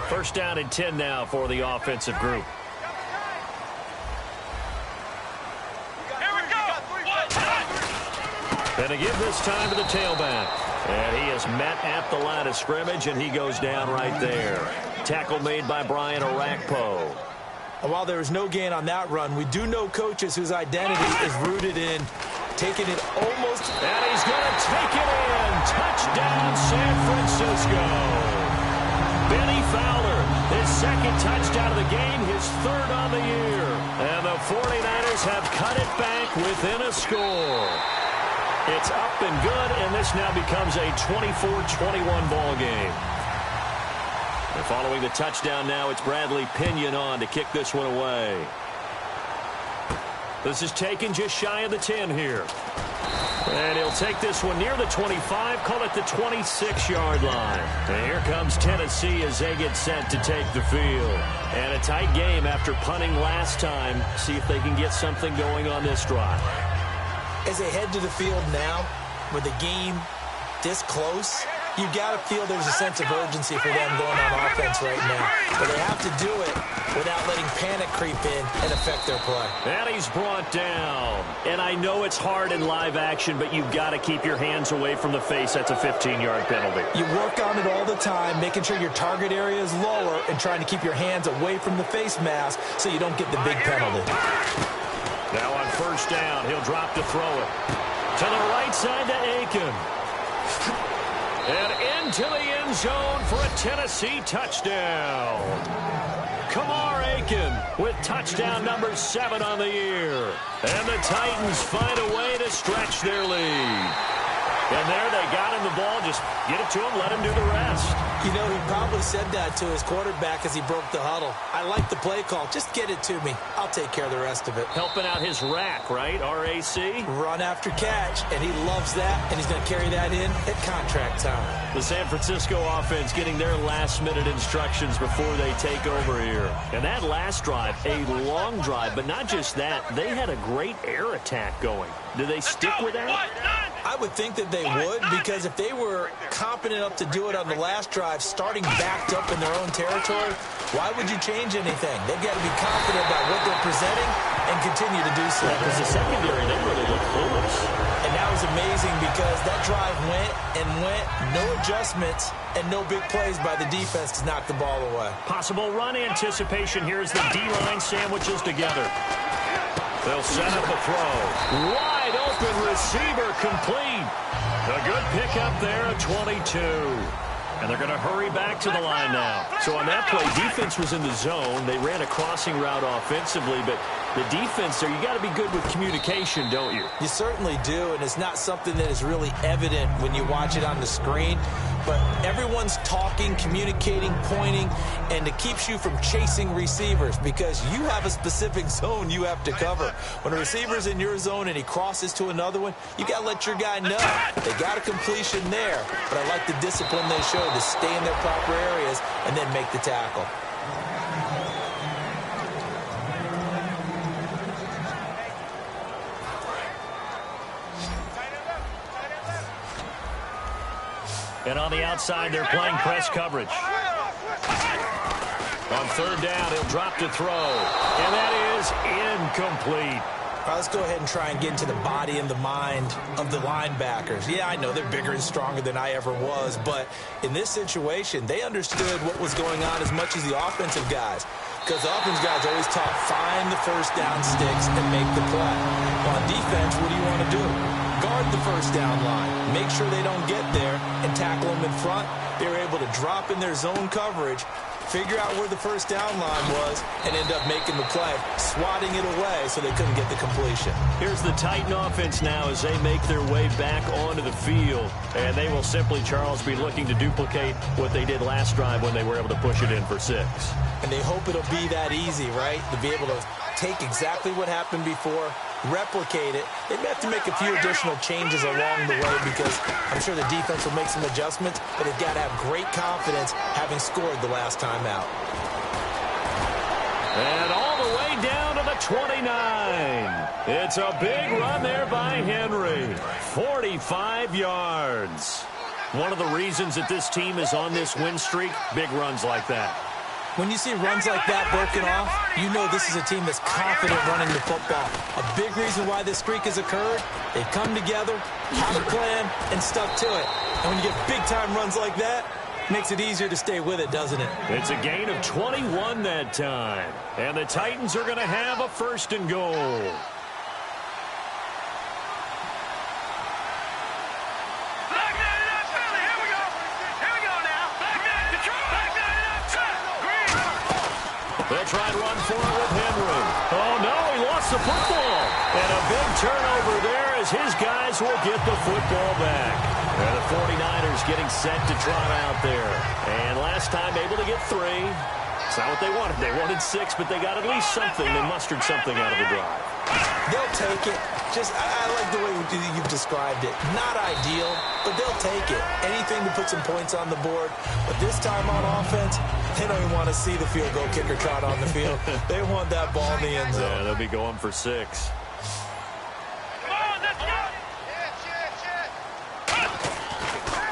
First down and 10 now for the offensive group. And to give this time to the tailback. And he is met at the line of scrimmage, and he goes down right there. Tackle made by Brian Orakpo. And while there was no gain on that run, we do know coaches whose identity is rooted in taking it almost. And he's going to take it in. Touchdown, San Francisco. Benny Fowler, his second touchdown of the game, his third on the year. And the 49ers have cut it back within a score. It's up and good, and this now becomes a 24-21 ball game. And following the touchdown now, it's Bradley Pinion on to kick this one away. This is taken just shy of the 10 here. And he'll take this one near the 25, call it the 26-yard line. And here comes Tennessee as they get set to take the field. And a tight game after punting last time. See if they can get something going on this drive. As they head to the field now, with the game this close, you got to feel there's a sense of urgency for them going on offense right now. But they have to do it without letting panic creep in and affect their play. And he's brought down. And I know it's hard in live action, but you've got to keep your hands away from the face. That's a 15-yard penalty. You work on it all the time, making sure your target area is lower and trying to keep your hands away from the face mask so you don't get the big penalty. Now on first down, he'll drop to throw it. To the right side to Aiken. And into the end zone for a Tennessee touchdown. Kamar Aiken with touchdown number 7 on the year. And the Titans find a way to stretch their lead. And there they got him the ball. Just get it to him, let him do the rest. You know, he probably said that to his quarterback as he broke the huddle. I like the play call. Just get it to me. I'll take care of the rest of it. Helping out his rack, right? RAC? Run after catch, and he loves that, and he's going to carry that in at contract time. The San Francisco offense getting their last-minute instructions before they take over here. And that last drive, a long drive, but not just that. They had a great air attack going. Do they stick with that? I would think that they would, because if they were competent enough to do it on the last drive, starting backed up in their own territory, why would you change anything? They've got to be confident about what they're presenting and continue to do so. Because the secondary, they really look clueless. And that was amazing because that drive went and went, no adjustments, and no big plays by the defense to knock the ball away. Possible run anticipation here as the D-line sandwiches together. They'll set up a throw. Wide open receiver complete. A good pickup there at 22. And they're going to hurry back to the line now. So on that play, defense was in the zone. They ran a crossing route offensively, but the defense there, you got to be good with communication, don't you? You certainly do, and it's not something that is really evident when you watch it on the screen. But everyone's talking, communicating, pointing, and it keeps you from chasing receivers because you have a specific zone you have to cover. When a receiver's in your zone and he crosses to another one, you got to let your guy know. They got a completion there, but I like the discipline they showed to stay in their proper areas and then make the tackle. And on the outside, they're playing press coverage. On third down, he'll drop to throw. And that is incomplete. All right, let's go ahead and try and get into the body and the mind of the linebackers. Yeah, I know they're bigger and stronger than I ever was, but in this situation, they understood what was going on as much as the offensive guys. Because the offensive guys always taught, find the first down sticks and make the play. On defense, what do you want to do? Guard the first down line. Make sure they don't get there and tackle them in front. They were able to drop in their zone coverage, figure out where the first down line was, and end up making the play, swatting it away so they couldn't get the completion. Here's the Titan offense now as they make their way back onto the field. And they will simply, Charles, be looking to duplicate what they did last drive when they were able to push it in for 6. And they hope it'll be that easy, right? To be able to take exactly what happened before, replicate it. They may have to make a few additional changes along the way because I'm sure the defense will make some adjustments, but they've got to have great confidence having scored the last time out. And all the way down to the 29. It's a big run there by Henry. 45 yards. One of the reasons that this team is on this win streak, big runs like that. When you see runs like that broken off, you know this is a team that's confident running the football. A big reason why this streak has occurred, they've come together, have a plan, and stuck to it. And when you get big-time runs like that, it makes it easier to stay with it, doesn't it? It's a gain of 21 that time. And the Titans are going to have a 1st and goal. They'll try and run for it with Henry. Oh, no, he lost the football. And a big turnover there as his guys will get the football back. And the 49ers getting set to trot out there. And last time able to get 3. It's not what they wanted. They wanted 6, but they got at least something. They mustered something out of the drive. They'll take it. I like the way you've described it. Not ideal, but they'll take it. Anything to put some points on the board. But this time on offense, they don't even want to see the field goal kicker trot on the field. They want that ball in the end zone. Yeah, they'll be going for 6.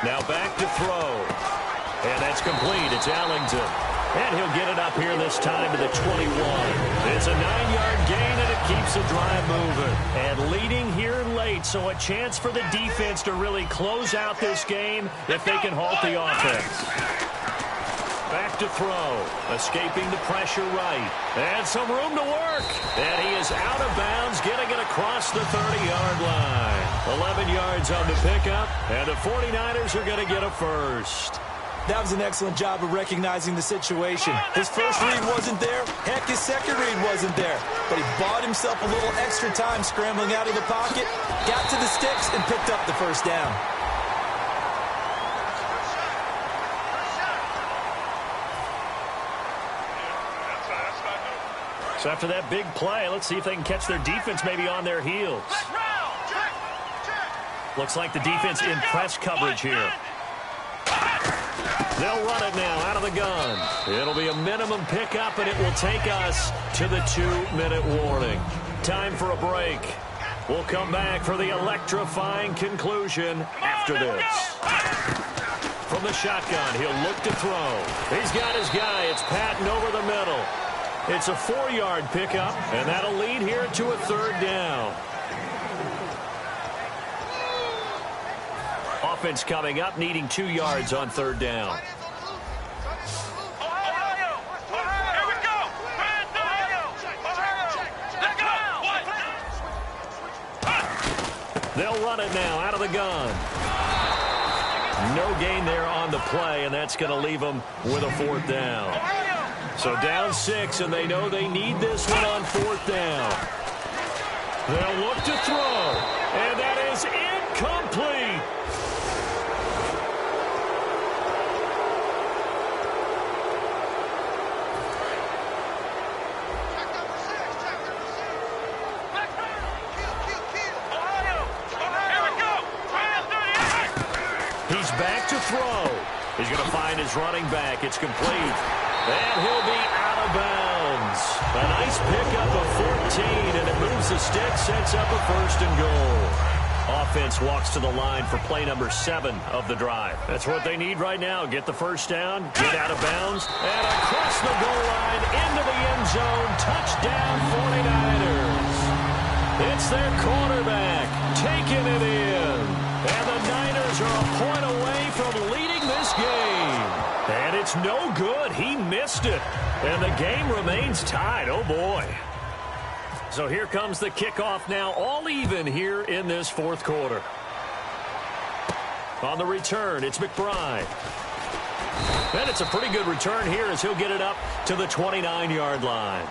Now back to throw. And that's complete. It's Allington. And he'll get it up here this time to the 21. It's a 9-yard gain, and it keeps the drive moving. And leading here late, so a chance for the defense to really close out this game if they can halt the offense. Back to throw. Escaping the pressure right. And some room to work. And he is out of bounds, getting it across the 30-yard line. 11 yards on the pickup, and the 49ers are going to get a 1st. That was an excellent job of recognizing the situation. His first read wasn't there. Heck, his second read wasn't there. But he bought himself a little extra time scrambling out of the pocket, got to the sticks, and picked up the 1st down. So after that big play, let's see if they can catch their defense maybe on their heels. Looks like the defense in press coverage here. They'll run it now out of the gun. It'll be a minimum pickup, and it will take us to the 2-minute warning. Time for a break. We'll come back for the electrifying conclusion after this. From the shotgun, he'll look to throw. He's got his guy. It's Patton over the middle. It's a 4-yard pickup, and that'll lead here to a 3rd down. Offense coming up, needing 2 yards on 3rd down. They'll run it now out of the gun. No gain there on the play, and that's going to leave them with a 4th down. So down 6, and they know they need this one on 4th down. They'll look to throw, and that is incomplete. He's back to throw. He's going to find his running back. It's complete. And he'll be out of bounds. A nice pickup of 14, and it moves the stick, sets up a 1st and goal. Offense walks to the line for play number 7 of the drive. That's what they need right now. Get the 1st down, get out of bounds, and across the goal line into the end zone. Touchdown 49ers. It's their quarterback taking it in. And the Niners are a point away from leading this game. And it's no good. He missed it. And the game remains tied. Oh, boy. So here comes the kickoff now, all even here in this 4th quarter. On the return, it's McBride. And it's a pretty good return here as he'll get it up to the 29-yard line.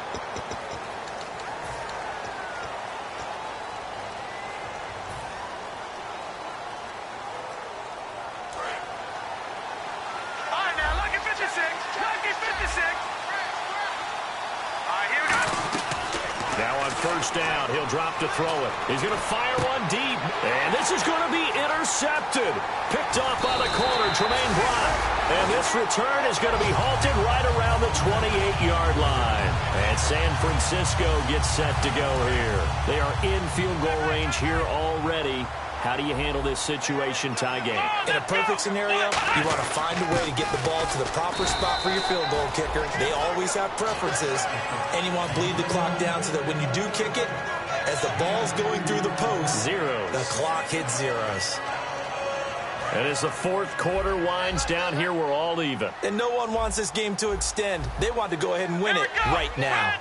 First down. He'll drop to throw it. He's going to fire one deep. And this is going to be intercepted. Picked off by the corner, Tremaine Brock. And this return is going to be halted right around the 28-yard line. And San Francisco gets set to go here. They are in field goal range here already. How do you handle this situation, tie game? In a perfect scenario, you want to find a way to get the ball to the proper spot for your field goal kicker. They always have preferences, and you want to bleed the clock down so that when you do kick it, as the ball's going through the post, zeros. The clock hits zeros. And as the fourth quarter winds down here, we're all even. And no one wants this game to extend. They want to go ahead and win it right now.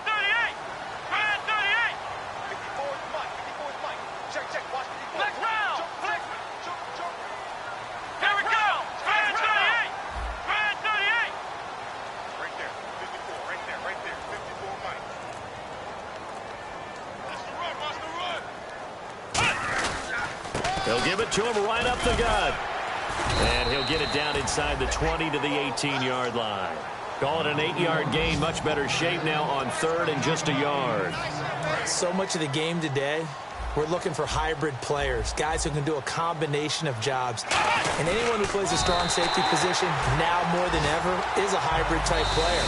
They'll give it to him right up the gut. And he'll get it down inside the 20 to the 18-yard line. Call it an 8-yard gain. Much better shape now on third and just a yard. So much of the game today, we're looking for hybrid players, guys who can do a combination of jobs. And anyone who plays a strong safety position now more than ever is a hybrid-type player.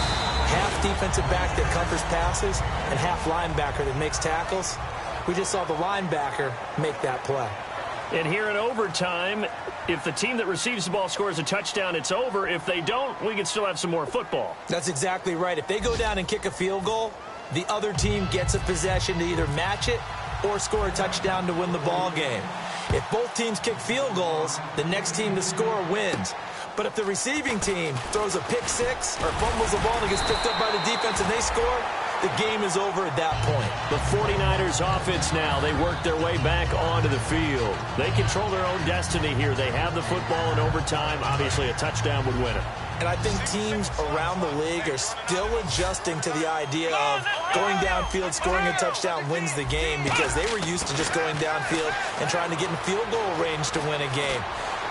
Half defensive back that covers passes and half linebacker that makes tackles. We just saw the linebacker make that play. And here in overtime, if the team that receives the ball scores a touchdown, it's over. If they don't, we can still have some more football. That's exactly right. If they go down and kick a field goal, the other team gets a possession to either match it or score a touchdown to win the ball game. If both teams kick field goals, the next team to score wins. But if the receiving team throws a pick six or fumbles the ball and gets picked up by the defense and they score, the game is over at that point. The 49ers offense now, they work their way back onto the field. They control their own destiny here. They have the football in overtime. Obviously, a touchdown would win it. And I think teams around the league are still adjusting to the idea of going downfield, scoring a touchdown wins the game, because they were used to just going downfield and trying to get in field goal range to win a game.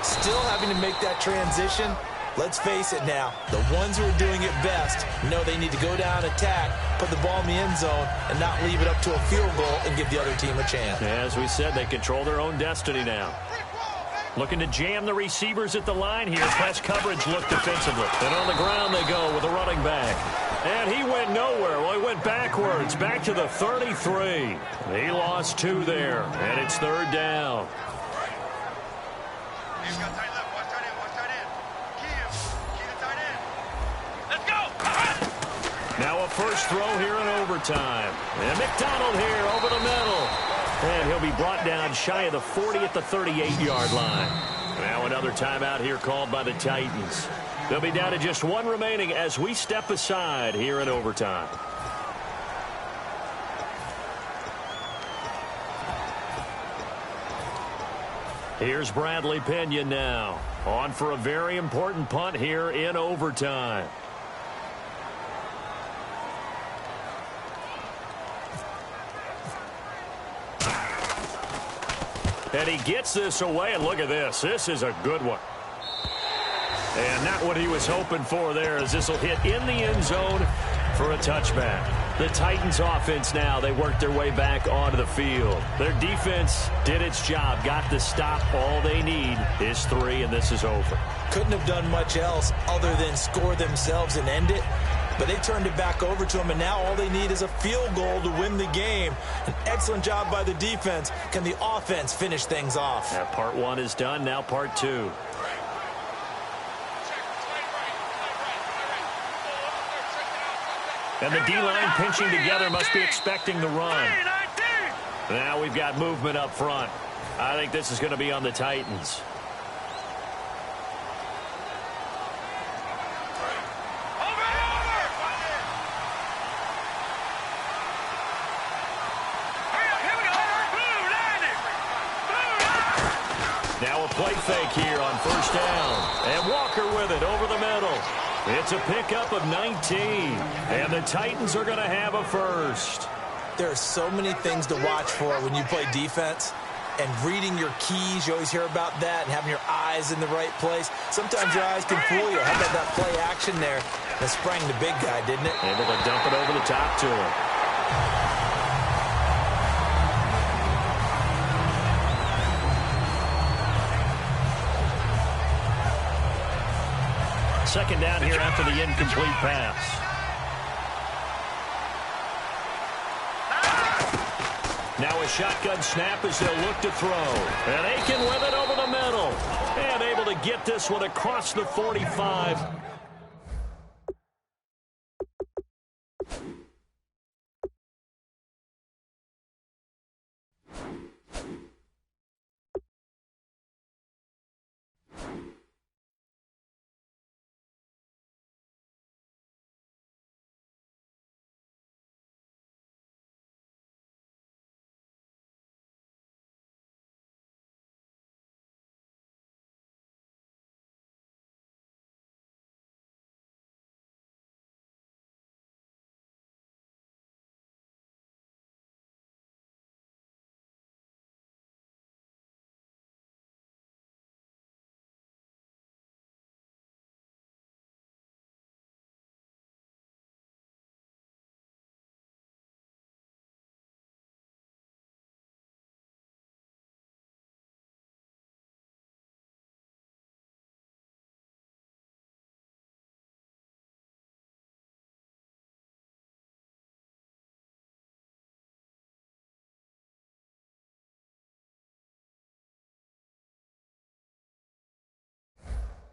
Still having to make that transition. Let's face it now, the ones who are doing it best know they need to go down, attack, put the ball in the end zone, and not leave it up to a field goal and give the other team a chance. As we said, they control their own destiny now. Looking to jam the receivers at the line here. Press coverage look defensively. And on the ground they go with a running back. And he went nowhere. Well, he went backwards, back to the 33. He lost 2 there, and it's third down. Now a first throw here in overtime. And McDonald here over the middle. And he'll be brought down shy of the 40 at the 38-yard line. Now another timeout here called by the Titans. They'll be down to just 1 remaining as we step aside here in overtime. Here's Bradley Pinion now. On for a very important punt here in overtime. And he gets this away, and look at this. This is a good one. And not what he was hoping for there, as this will hit in the end zone for a touchback. The Titans offense now, they work their way back onto the field. Their defense did its job, got the stop. All they need is 3, and this is over. Couldn't have done much else other than score themselves and end it. But they turned it back over to them, and now all they need is a field goal to win the game. An excellent job by the defense. Can the offense finish things off? Yeah, part 1 is done, now part 2. And the D-line pinching together, must be expecting the run. Now we've got movement up front. I think this is going to be on the Titans. Now a play fake here on first down. And Walker Walker with it over the middle. It's a pickup of 19, and the Titans are going to have a first. There are so many things to watch for when you play defense. And reading your keys, you always hear about that, and having your eyes in the right place. Sometimes your eyes can fool you. How about that play action there? That sprang the big guy, didn't it? Able to dump it over the top to him. Second down here after the incomplete pass. Now a shotgun snap as they'll look to throw. And Aiken with it over the middle. And able to get this one across the 45.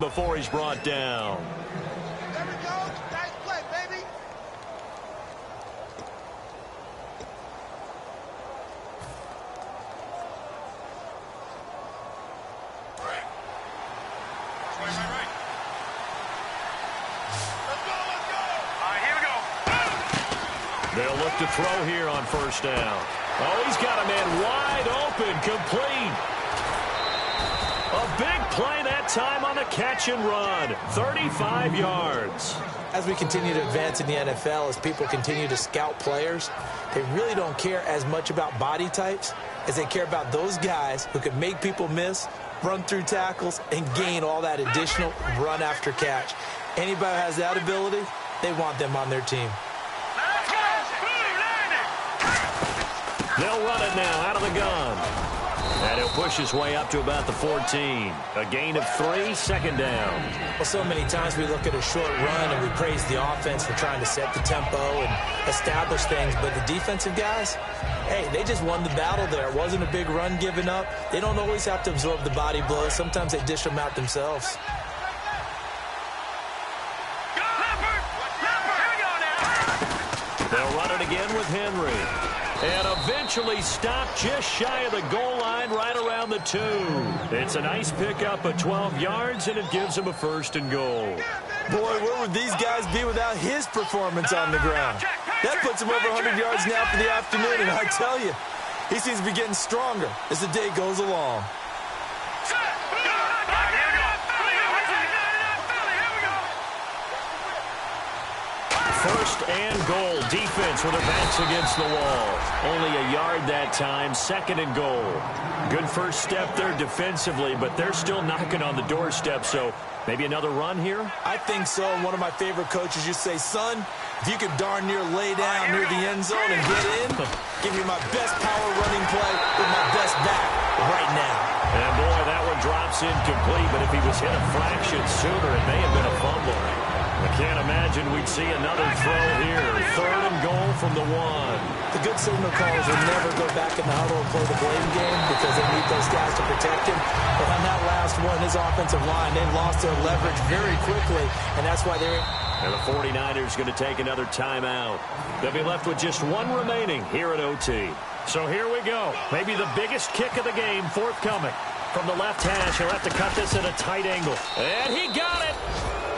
Before he's brought down. There we go. Nice play, baby. Right. Let's go, let's go. All right, here we go. They'll look to throw here on first down. Oh, he's got a man wide open, complete. A big play that time on the catch and run. 35 yards. As we continue to advance in the NFL, as people continue to scout players, they really don't care as much about body types as they care about those guys who can make people miss, run through tackles, and gain all that additional run after catch. Anybody who has that ability, they want them on their team. They'll run it now out of the gun. And he'll push his way up to about the 14. A gain of 3, second down. Well, so many times we look at a short run and we praise the offense for trying to set the tempo and establish things. But the defensive guys, hey, they just won the battle there. It wasn't a big run given up. They don't always have to absorb the body blows. Sometimes they dish them out themselves. They'll run it again with Henry. And eventually stopped just shy of the goal line right around the 2. It's a nice pickup of 12 yards, and it gives them a first and goal. Boy, where would these guys be without his performance on the ground? That puts him over 100 yards now for the afternoon, and I tell you, he seems to be getting stronger as the day goes along. First and goal. Defense with their backs against the wall. Only a yard that time. Second and goal. Good first step there defensively, but they're still knocking on the doorstep, so maybe another run here? I think so. One of my favorite coaches used to say, son, if you could darn near lay down near the end zone and get in, give me my best power running play with my best back right now. And boy, that one drops incomplete, but if he was hit a fraction sooner, it may have been a fumble. I can't imagine we'd see another throw here. Third and goal from the 1. The good signal callers will never go back in the huddle and play the blame game because they need those guys to protect him. But on that last one, his offensive line, they lost their leverage very quickly, and that's why they're... And the 49ers going to take another timeout. They'll be left with just 1 remaining here at OT. So here we go. Maybe the biggest kick of the game forthcoming. From the left hash, he'll have to cut this at a tight angle. And he got it!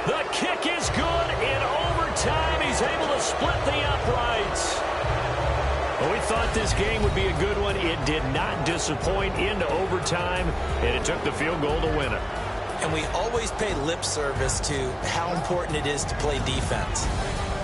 The kick is good in overtime. He's able to split the uprights. Well, we thought this game would be a good one. It did not disappoint into overtime, and it took the field goal to win it. And we always pay lip service to how important it is to play defense.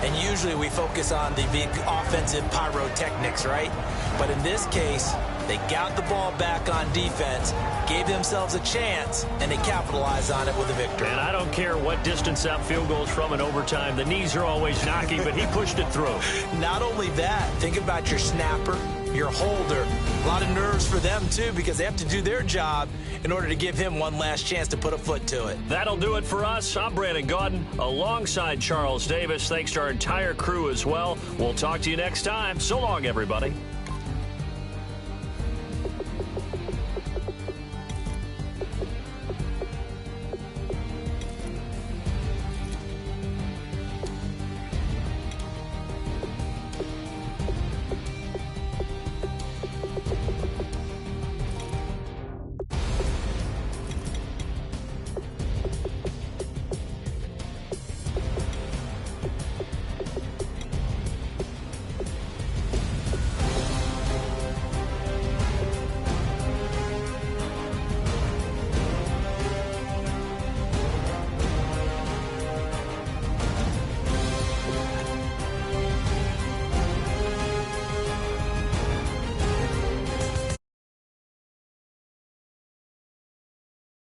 And usually we focus on the big offensive pyrotechnics, right? But in this case, they got the ball back on defense, gave themselves a chance, and they capitalized on it with a victory. And I don't care what distance that field goes from in overtime. The knees are always knocking, but he pushed it through. Not only that, think about your snapper, your holder. A lot of nerves for them, too, because they have to do their job in order to give him one last chance to put a foot to it. That'll do it for us. I'm Brandon Gaudin alongside Charles Davis. Thanks to our entire crew as well. We'll talk to you next time. So long, everybody.